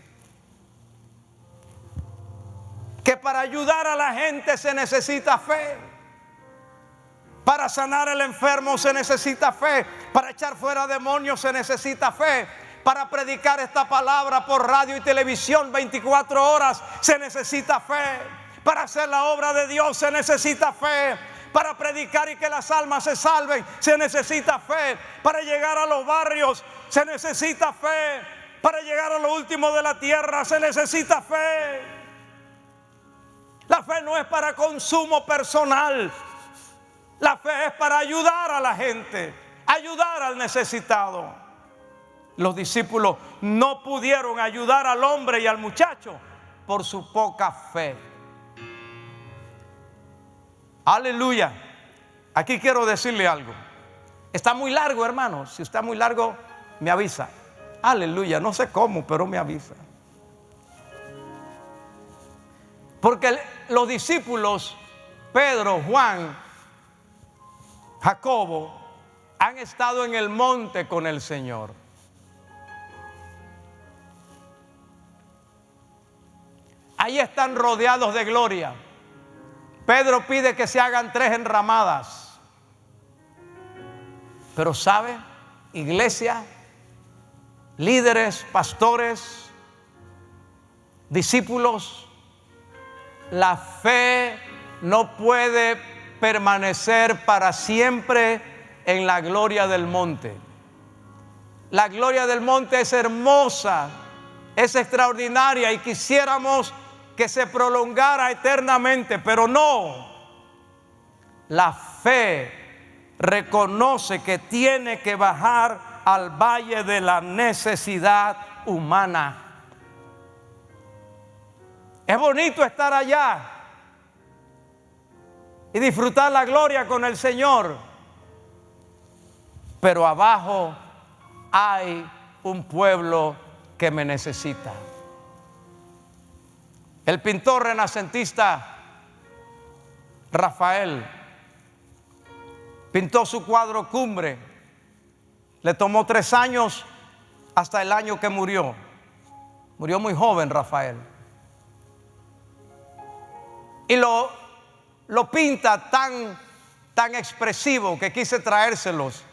Que para ayudar a la gente se necesita fe. Para sanar al enfermo se necesita fe. Para echar fuera demonios se necesita fe. Para predicar esta palabra por radio y televisión 24 horas se necesita fe. Para hacer la obra de Dios se necesita fe. Para predicar y que las almas se salven se necesita fe. Para llegar a los barrios se necesita fe. Para llegar a lo último de la tierra se necesita fe. La fe no es para consumo personal. La fe es para ayudar a la gente, ayudar al necesitado. Los discípulos no pudieron ayudar al hombre y al muchacho por su poca fe. Aleluya. Aquí quiero decirle algo. Está muy largo, hermano. Si está muy largo, me avisa. Aleluya. No sé cómo, pero me avisa. Porque los discípulos, Pedro, Juan, Jacobo, han estado en el monte con el Señor. Ahí están rodeados de gloria. Pedro pide que se hagan 3 enramadas. Pero ¿sabe? Iglesia, líderes, pastores, discípulos, la fe no puede permanecer para siempre en la gloria del monte. La gloria del monte es hermosa, es extraordinaria y quisiéramos que se prolongara eternamente, pero no. La fe reconoce que tiene que bajar al valle de la necesidad humana. Es bonito estar allá y disfrutar la gloria con el Señor, pero abajo hay un pueblo que me necesita. El pintor renacentista Rafael pintó su cuadro Cumbre. Le tomó 3 años hasta el año que murió. Murió muy joven Rafael. Y lo pinta tan expresivo que quise traérselos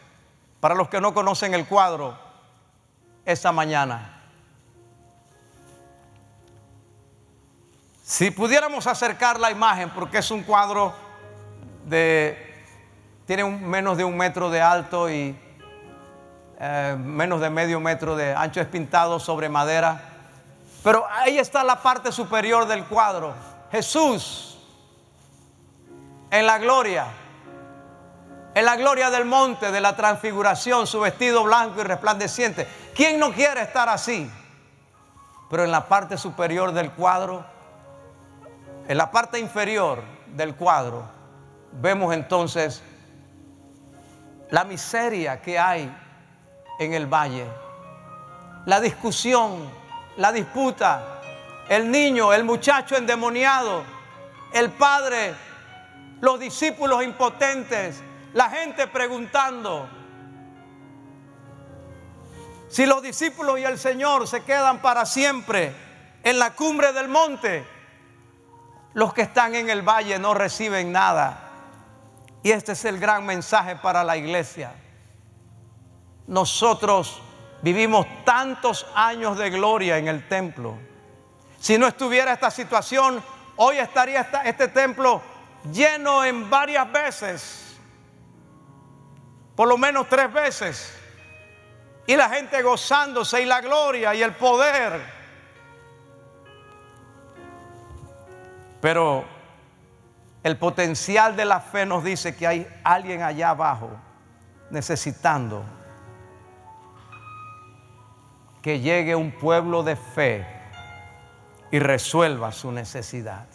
para los que no conocen el cuadro esta mañana. Si pudiéramos acercar la imagen, porque es un cuadro tiene menos de 1 metro de alto y menos de medio metro de ancho, es pintado sobre madera. Pero ahí está la parte superior del cuadro. Jesús en la gloria del monte de la transfiguración, su vestido blanco y resplandeciente. ¿Quién no quiere estar así? Pero en la parte superior del cuadro, en la parte inferior del cuadro, vemos entonces la miseria que hay en el valle, la discusión, la disputa, el niño, el muchacho endemoniado, el padre, los discípulos impotentes, la gente preguntando. Si los discípulos y el Señor se quedan para siempre en la cumbre del monte, los que están en el valle no reciben nada. Y este es el gran mensaje para la iglesia. Nosotros vivimos tantos años de gloria en el templo. Si no estuviera esta situación, hoy estaría este templo lleno en varias veces, por lo menos 3 veces, y la gente gozándose, y la gloria y el poder. Pero el potencial de la fe nos dice que hay alguien allá abajo necesitando que llegue un pueblo de fe y resuelva su necesidad.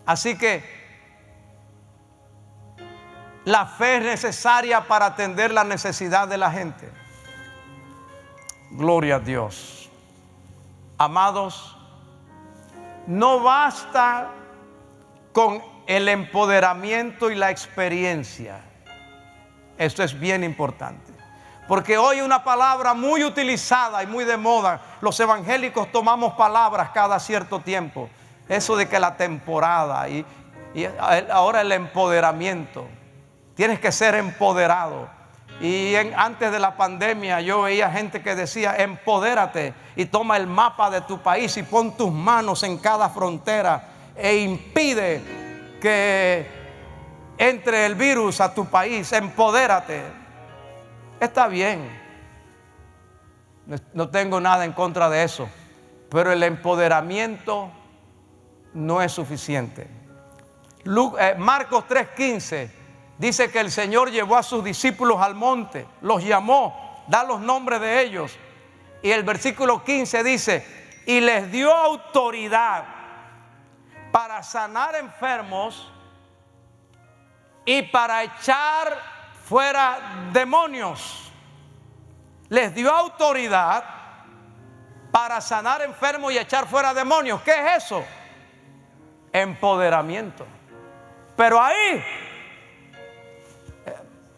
Así que la fe es necesaria para atender la necesidad de la gente. Gloria a Dios. Amados, no basta con el empoderamiento y la experiencia. Esto es bien importante. Porque hoy una palabra muy utilizada y muy de moda, los evangélicos tomamos palabras cada cierto tiempo. Eso de que la temporada y ahora el empoderamiento. Tienes que ser empoderado. Y antes de la pandemia yo veía gente que decía: empodérate y toma el mapa de tu país y pon tus manos en cada frontera e impide que entre el virus a tu país. Empodérate. Está bien, no tengo nada en contra de eso, pero el empoderamiento no es suficiente. Marcos 3:15 dice que el Señor llevó a sus discípulos al monte, los llamó, da los nombres de ellos, y el versículo 15 dice: y les dio autoridad para sanar enfermos y para echar fuera demonios. Les dio autoridad para sanar enfermos y echar fuera demonios. ¿Qué es eso? Empoderamiento. Pero ahí,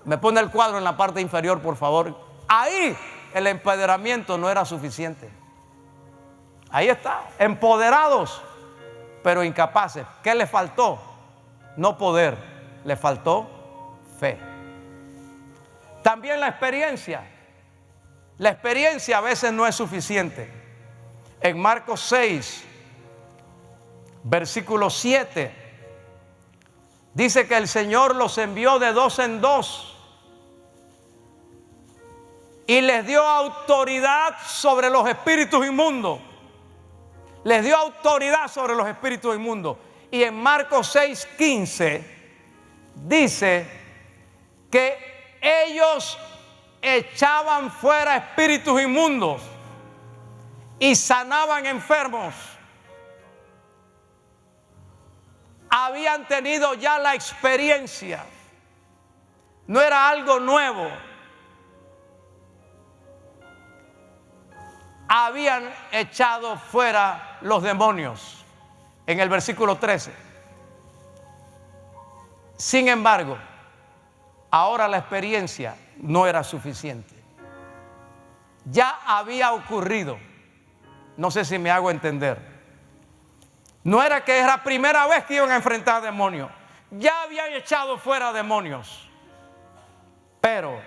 me pone el cuadro en la parte inferior, por favor. Ahí el empoderamiento no era suficiente. Ahí está, empoderados, pero incapaces. ¿Qué les faltó? No poder, les faltó fe. También la experiencia. La experiencia a veces no es suficiente. En Marcos 6, versículo 7, dice que el Señor los envió de dos en dos y les dio autoridad sobre los espíritus inmundos. Les dio autoridad sobre los espíritus inmundos. Y en Marcos 6:15 dice que ellos echaban fuera espíritus inmundos y sanaban enfermos. Habían tenido ya la experiencia. No era algo nuevo. Habían echado fuera los demonios. En el versículo 13. Sin embargo, ahora la experiencia no era suficiente. Ya había ocurrido. No sé si me hago entender. No era que era la primera vez que iban a enfrentar demonios. Ya habían echado fuera demonios. Pero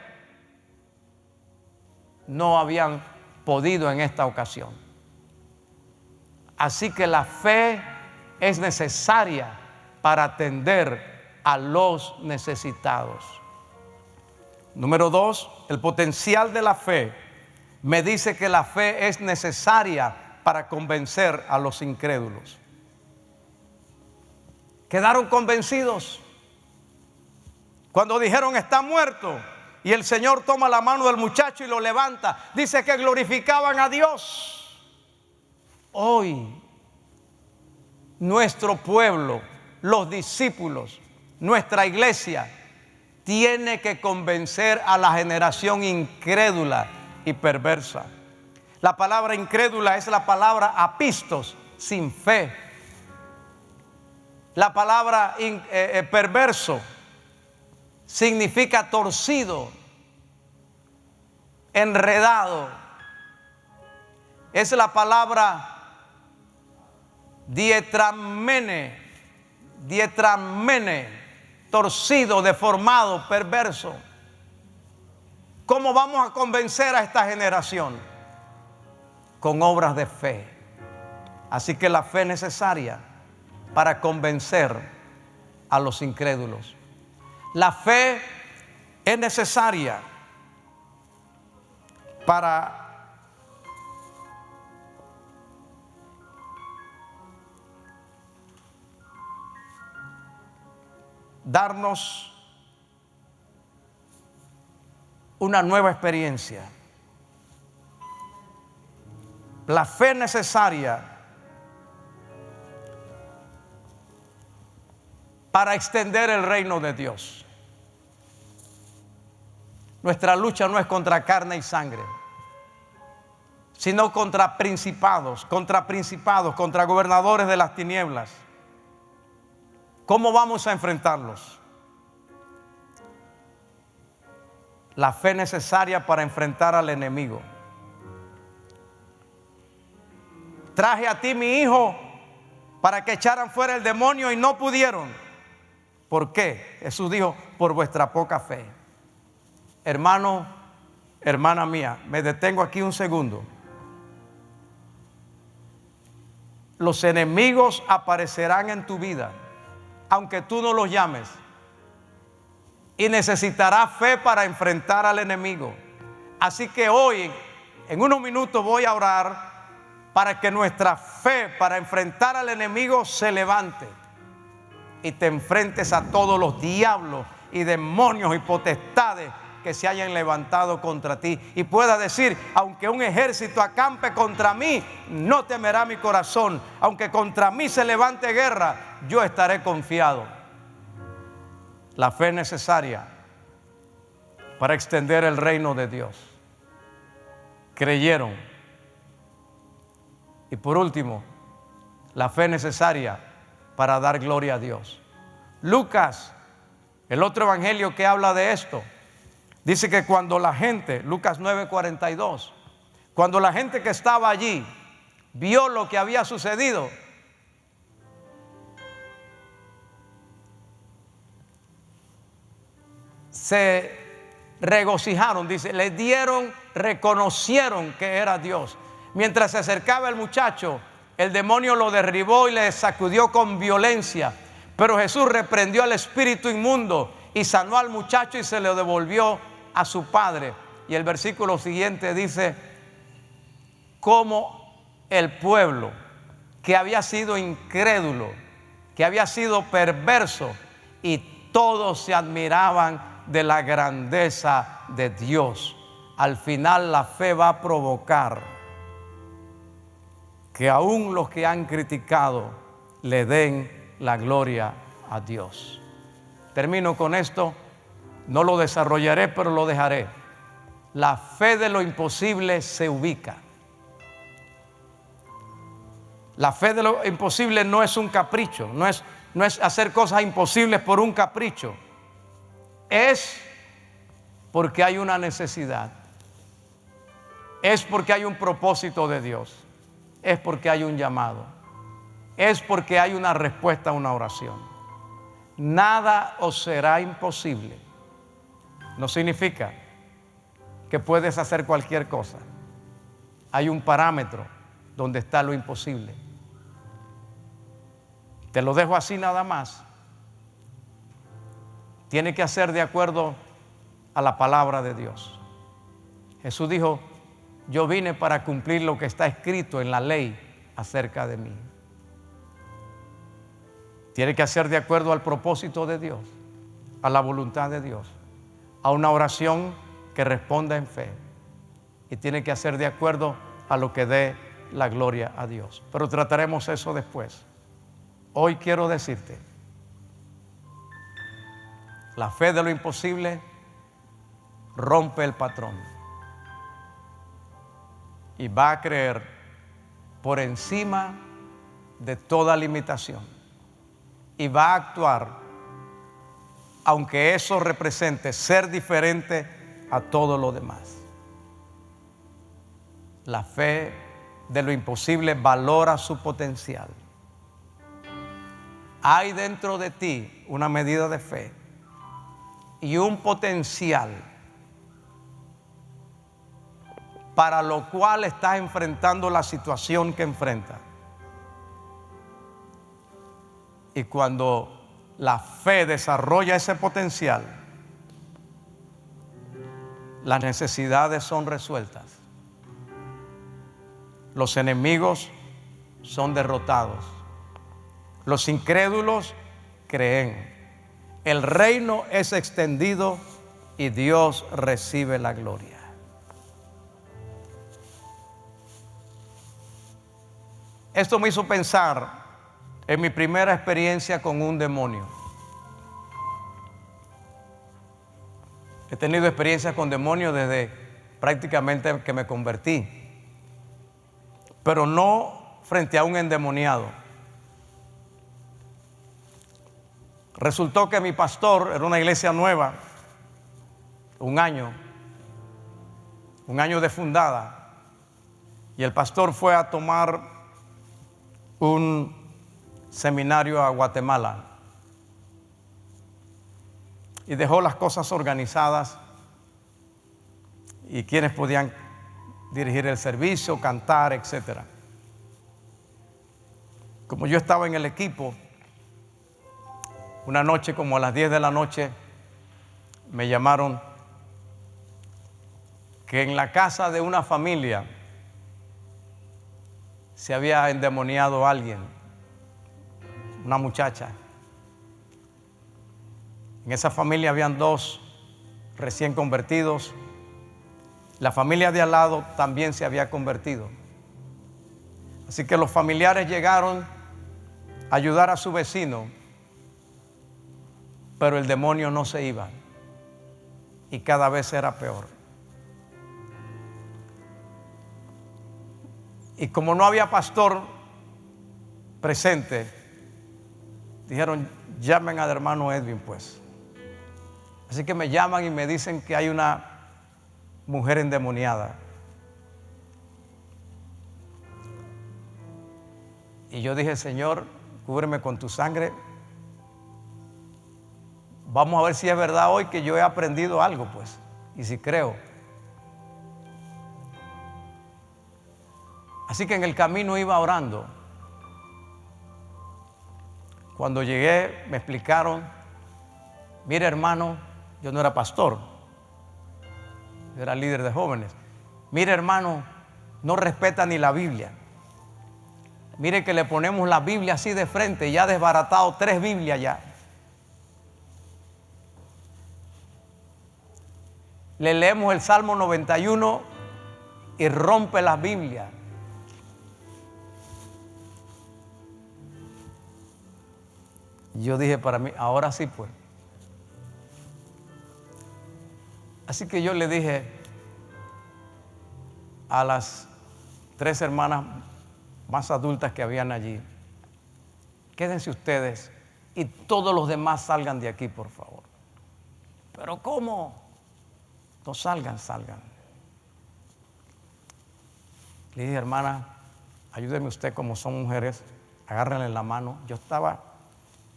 no habían podido en esta ocasión. Así que la fe es necesaria para atender a los necesitados. Número 2, el potencial de la fe me dice que la fe es necesaria para convencer a los incrédulos. Quedaron convencidos cuando dijeron: está muerto. Y el Señor toma la mano del muchacho y lo levanta. Dice que glorificaban a Dios. Hoy, nuestro pueblo, los discípulos, nuestra iglesia, tiene que convencer a la generación incrédula y perversa. La palabra incrédula es la palabra apistos, sin fe. La palabra perverso significa torcido, enredado. Es la palabra dietramene, torcido, deformado, perverso. ¿Cómo vamos a convencer a esta generación? Con obras de fe. Así que la fe es necesaria para convencer a los incrédulos. La fe es necesaria para darnos una nueva experiencia. La fe es necesaria para extender el reino de Dios. Nuestra lucha no es contra carne y sangre. sino contra principados, contra gobernadores de las tinieblas. ¿Cómo vamos a enfrentarlos? La fe necesaria para enfrentar al enemigo. Traje a ti mi hijo para que echaran fuera el demonio y no pudieron. ¿Por qué? Jesús dijo, por vuestra poca fe. Hermano, hermana mía, me detengo aquí un segundo. Los enemigos aparecerán en tu vida, aunque tú no los llames. Y necesitarás fe para enfrentar al enemigo. Así que hoy, en unos minutos, voy a orar para que nuestra fe para enfrentar al enemigo se levante y te enfrentes a todos los diablos y demonios y potestades que se hayan levantado contra ti, y pueda decir, aunque un ejército acampe contra mí, no temerá mi corazón. Aunque contra mí se levante guerra, yo estaré confiado. La fe necesaria para extender el reino de Dios. Creyeron. Y por último, la fe necesaria para dar gloria a Dios. Lucas, el otro evangelio que habla de esto, dice que cuando la gente, Lucas 9:42, cuando la gente que estaba allí vio lo que había sucedido, se regocijaron, dice, le dieron, reconocieron que era Dios. Mientras se acercaba el muchacho, el demonio lo derribó y le sacudió con violencia. Pero Jesús reprendió al espíritu inmundo y sanó al muchacho y se lo devolvió a su padre. Y el versículo siguiente dice, cómo el pueblo que había sido incrédulo, que había sido perverso, y todos se admiraban de la grandeza de Dios. Al final la fe va a provocar que aún los que han criticado le den la gloria a Dios. Termino con esto, no lo desarrollaré, pero lo dejaré. La fe de lo imposible se ubica. La fe de lo imposible no es un capricho, no es hacer cosas imposibles por un capricho. Es porque hay una necesidad. Es porque hay un propósito de Dios. Es porque hay un llamado. Es porque hay una respuesta a una oración. Nada os será imposible. No significa que puedes hacer cualquier cosa. Hay un parámetro donde está lo imposible. Te lo dejo así nada más. Tiene que hacer de acuerdo a la palabra de Dios. Jesús dijo, yo vine para cumplir lo que está escrito en la ley acerca de mí. Tiene que hacer de acuerdo al propósito de Dios, a la voluntad de Dios, a una oración que responda en fe. Y tiene que hacer de acuerdo a lo que dé la gloria a Dios. Pero trataremos eso después. Hoy quiero decirte, la fe de lo imposible rompe el patrón y va a creer por encima de toda limitación y va a actuar aunque eso represente ser diferente a todo lo demás. La fe de lo imposible valora su potencial. Hay dentro de ti una medida de fe y un potencial para lo cual estás enfrentando la situación que enfrentas. Y cuando la fe desarrolla ese potencial, las necesidades son resueltas. Los enemigos son derrotados. Los incrédulos creen. El reino es extendido y Dios recibe la gloria. Esto me hizo pensar en mi primera experiencia con un demonio. He tenido experiencias con demonios desde prácticamente que me convertí. pero no frente a un endemoniado. Resultó que mi pastor era una iglesia nueva, un año de fundada, y el pastor fue a tomar un seminario a Guatemala y dejó las cosas organizadas y quienes podían dirigir el servicio, cantar, etc. Como yo estaba en el equipo, una noche como a las 10 de la noche me llamaron que en la casa de una familia se había endemoniado a alguien, una muchacha. En esa familia habían 2 recién convertidos. La familia de al lado también se había convertido. Así que los familiares llegaron a ayudar a su vecino, pero el demonio no se iba y cada vez era peor. Y como no había pastor presente, dijeron, llamen al hermano Edwin pues. Así que me llaman y me dicen que hay una mujer endemoniada. Y yo dije, Señor, cúbreme con tu sangre. Vamos a ver si es verdad hoy que yo he aprendido algo, pues, y si creo. Así que en el camino iba orando. Cuando llegué me explicaron, mire hermano, yo no era pastor, yo era líder de jóvenes. Mire hermano, no respeta ni la Biblia. Mire que le ponemos la Biblia así de frente, ya ha desbaratado 3 Biblias ya. Le leemos el Salmo 91 y rompe la Biblia. Yo dije para mí, ahora sí pues. Así que yo le dije a las 3 hermanas más adultas que habían allí, quédense ustedes y todos los demás salgan de aquí, por favor. ¿Pero cómo? No salgan. Le dije, hermana, ayúdeme usted, como son mujeres, agárrenle la mano. Yo estaba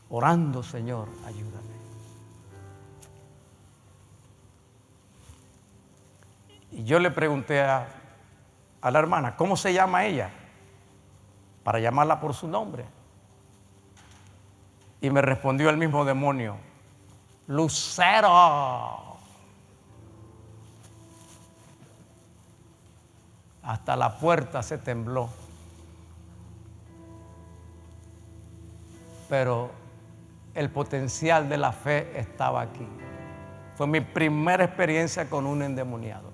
orando, Señor, ayúdame. Y yo le pregunté a la hermana, ¿cómo se llama ella? Para llamarla por su nombre. Y me respondió el mismo demonio, Lucero. Hasta la puerta se tembló. Pero el potencial de la fe estaba aquí. Fue mi primera experiencia con un endemoniado.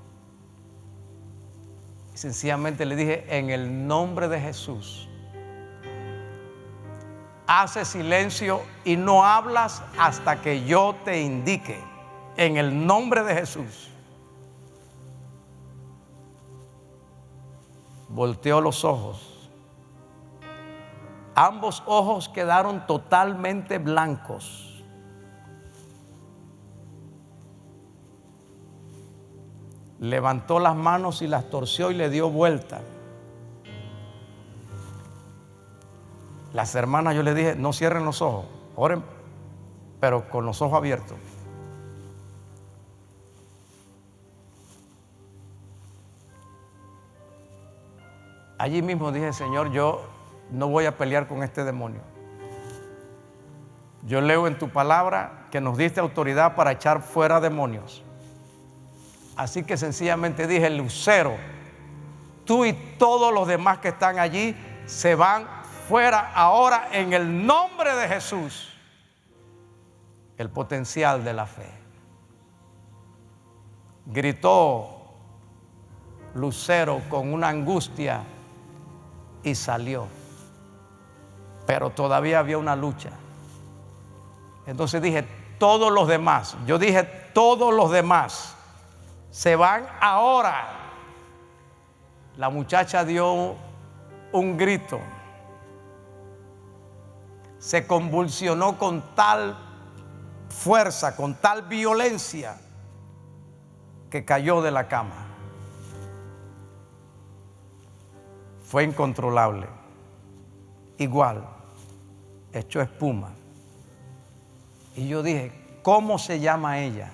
Y sencillamente le dije, en el nombre de Jesús, hace silencio y no hablas hasta que yo te indique. En el nombre de Jesús. Volteó los ojos. Ambos ojos quedaron totalmente blancos. Levantó las manos y las torció y le dio vuelta. Las hermanas, yo les dije, no cierren los ojos, oren, pero con los ojos abiertos. Allí mismo dije, Señor, yo no voy a pelear con este demonio. Yo leo en tu palabra que nos diste autoridad para echar fuera demonios. Así que sencillamente dije, Lucero, tú y todos los demás que están allí se van fuera ahora en el nombre de Jesús. El potencial de la fe. Gritó Lucero con una angustia y salió. Pero todavía había una lucha. Entonces dije, todos los demás, yo dije, todos los demás se van ahora. La muchacha dio un grito. Se convulsionó con tal fuerza, con tal violencia, que cayó de la cama. Fue incontrolable. Igual, echó espuma. Y yo dije, ¿cómo se llama ella?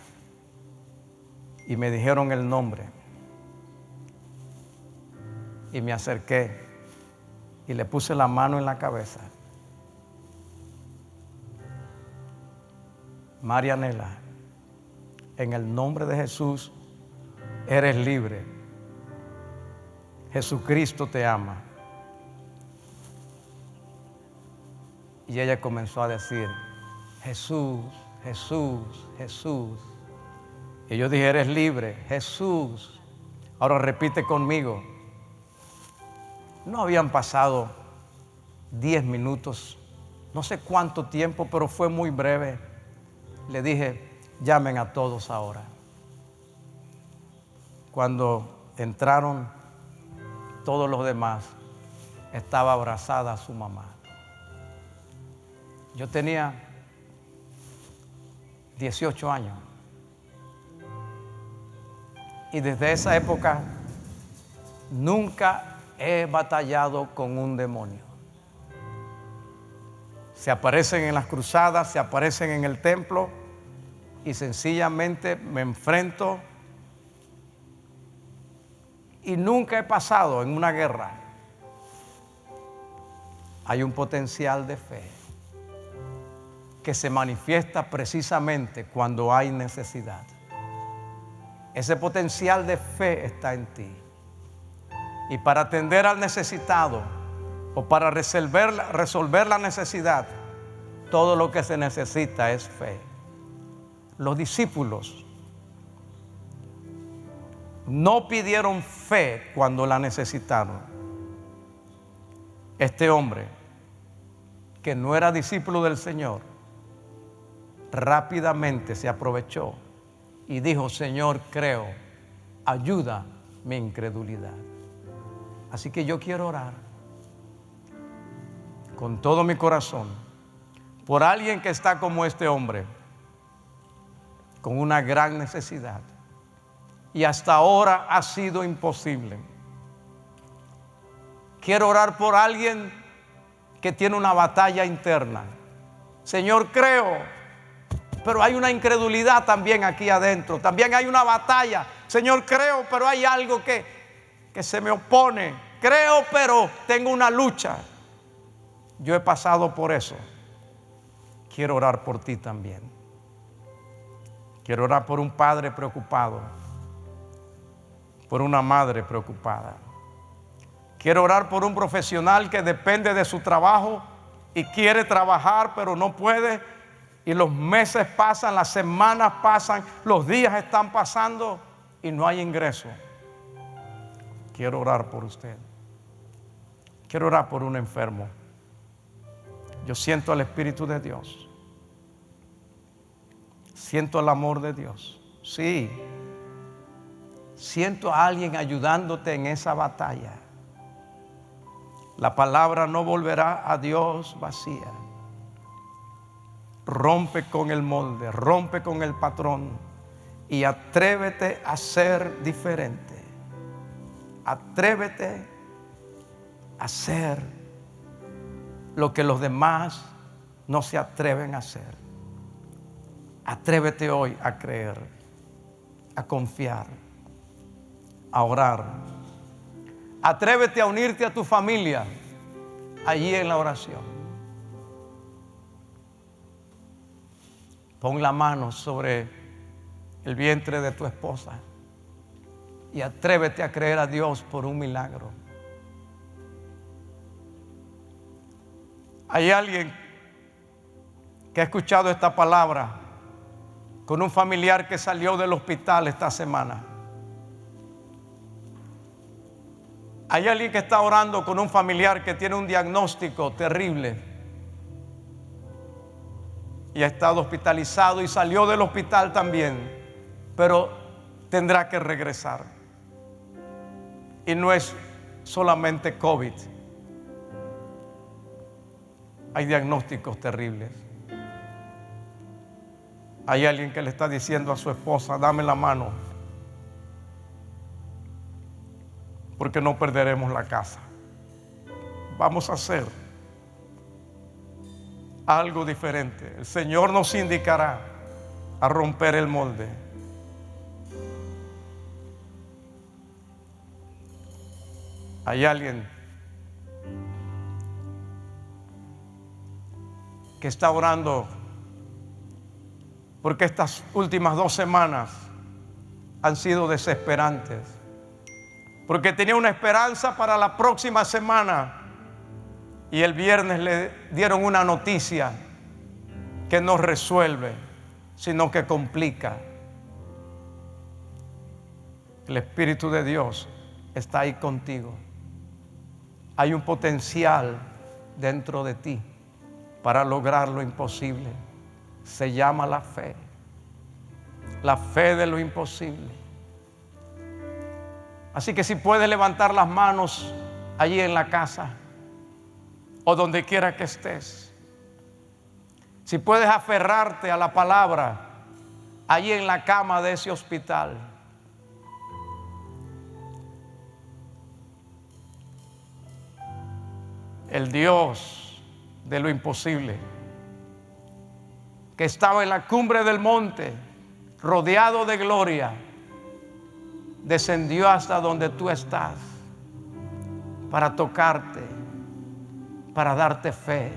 Y me dijeron el nombre. Y me acerqué y le puse la mano en la cabeza. Marianela, en el nombre de Jesús, eres libre. Jesucristo te ama. Y ella comenzó a decir, Jesús, Jesús, Jesús. Y yo dije, eres libre, Jesús. Ahora repite conmigo. No habían pasado 10 minutos, no sé cuánto tiempo, pero fue muy breve. Le dije, llamen a todos ahora. Cuando entraron todos los demás, estaba abrazada a su mamá. Yo tenía 18 años. Y desde esa época nunca he batallado con un demonio. Se aparecen en las cruzadas, se aparecen en el templo y sencillamente me enfrento. Y nunca he pasado en una guerra. Hay un potencial de fe que se manifiesta precisamente cuando hay necesidad. Ese potencial de fe está en ti. Y para atender al necesitado o para resolver la necesidad, todo lo que se necesita es fe. Los discípulos no pidieron fe cuando la necesitaron. Este hombre, que no era discípulo del Señor, rápidamente se aprovechó y dijo, Señor, creo, ayuda mi incredulidad. Así que yo quiero orar con todo mi corazón por alguien que está como este hombre, con una gran necesidad. Y hasta ahora ha sido imposible. Quiero orar por alguien que tiene una batalla interna. Señor, creo, pero hay una incredulidad también aquí adentro. También hay una batalla. Señor, creo, pero hay algo que se me opone. Creo, pero tengo una lucha. Yo he pasado por eso. Quiero orar por ti también. Quiero orar por un padre preocupado, por una madre preocupada. Quiero orar por un profesional que depende de su trabajo y quiere trabajar, pero no puede. Y los meses pasan, las semanas pasan, los días están pasando y no hay ingreso. Quiero orar por usted. Quiero orar por un enfermo. Yo siento el Espíritu de Dios. Siento el amor de Dios. Sí. Siento a alguien ayudándote en esa batalla. La palabra no volverá a Dios vacía. Rompe con el molde, rompe con el patrón y atrévete a ser diferente. Atrévete a hacer lo que los demás no se atreven a hacer. Atrévete hoy a creer, a confiar, a orar. Atrévete a unirte a tu familia allí en la oración. Pon la mano sobre el vientre de tu esposa y atrévete a creer a Dios por un milagro. Hay alguien que ha escuchado esta palabra con un familiar que salió del hospital esta semana. Hay alguien que está orando con un familiar que tiene un diagnóstico terrible y ha estado hospitalizado y salió del hospital también, pero tendrá que regresar. Y no es solamente COVID, Hay diagnósticos terribles. Hay alguien que le está diciendo a su esposa: dame la mano, porque no perderemos la casa. Vamos a hacer algo diferente. El Señor nos indicará a romper el molde. Hay alguien que está orando porque estas últimas 2 semanas han sido desesperantes, porque tenía una esperanza para la próxima semana y el viernes le dieron una noticia que no resuelve, sino que complica. El Espíritu de Dios está ahí contigo. Hay un potencial dentro de ti para lograr lo imposible. Se llama la fe de lo imposible. Así que si puedes levantar las manos allí en la casa o donde quiera que estés, si puedes aferrarte a la palabra allí en la cama de ese hospital, el Dios de lo imposible, que estaba en la cumbre del monte, rodeado de gloria, descendió hasta donde tú estás para tocarte, para darte fe,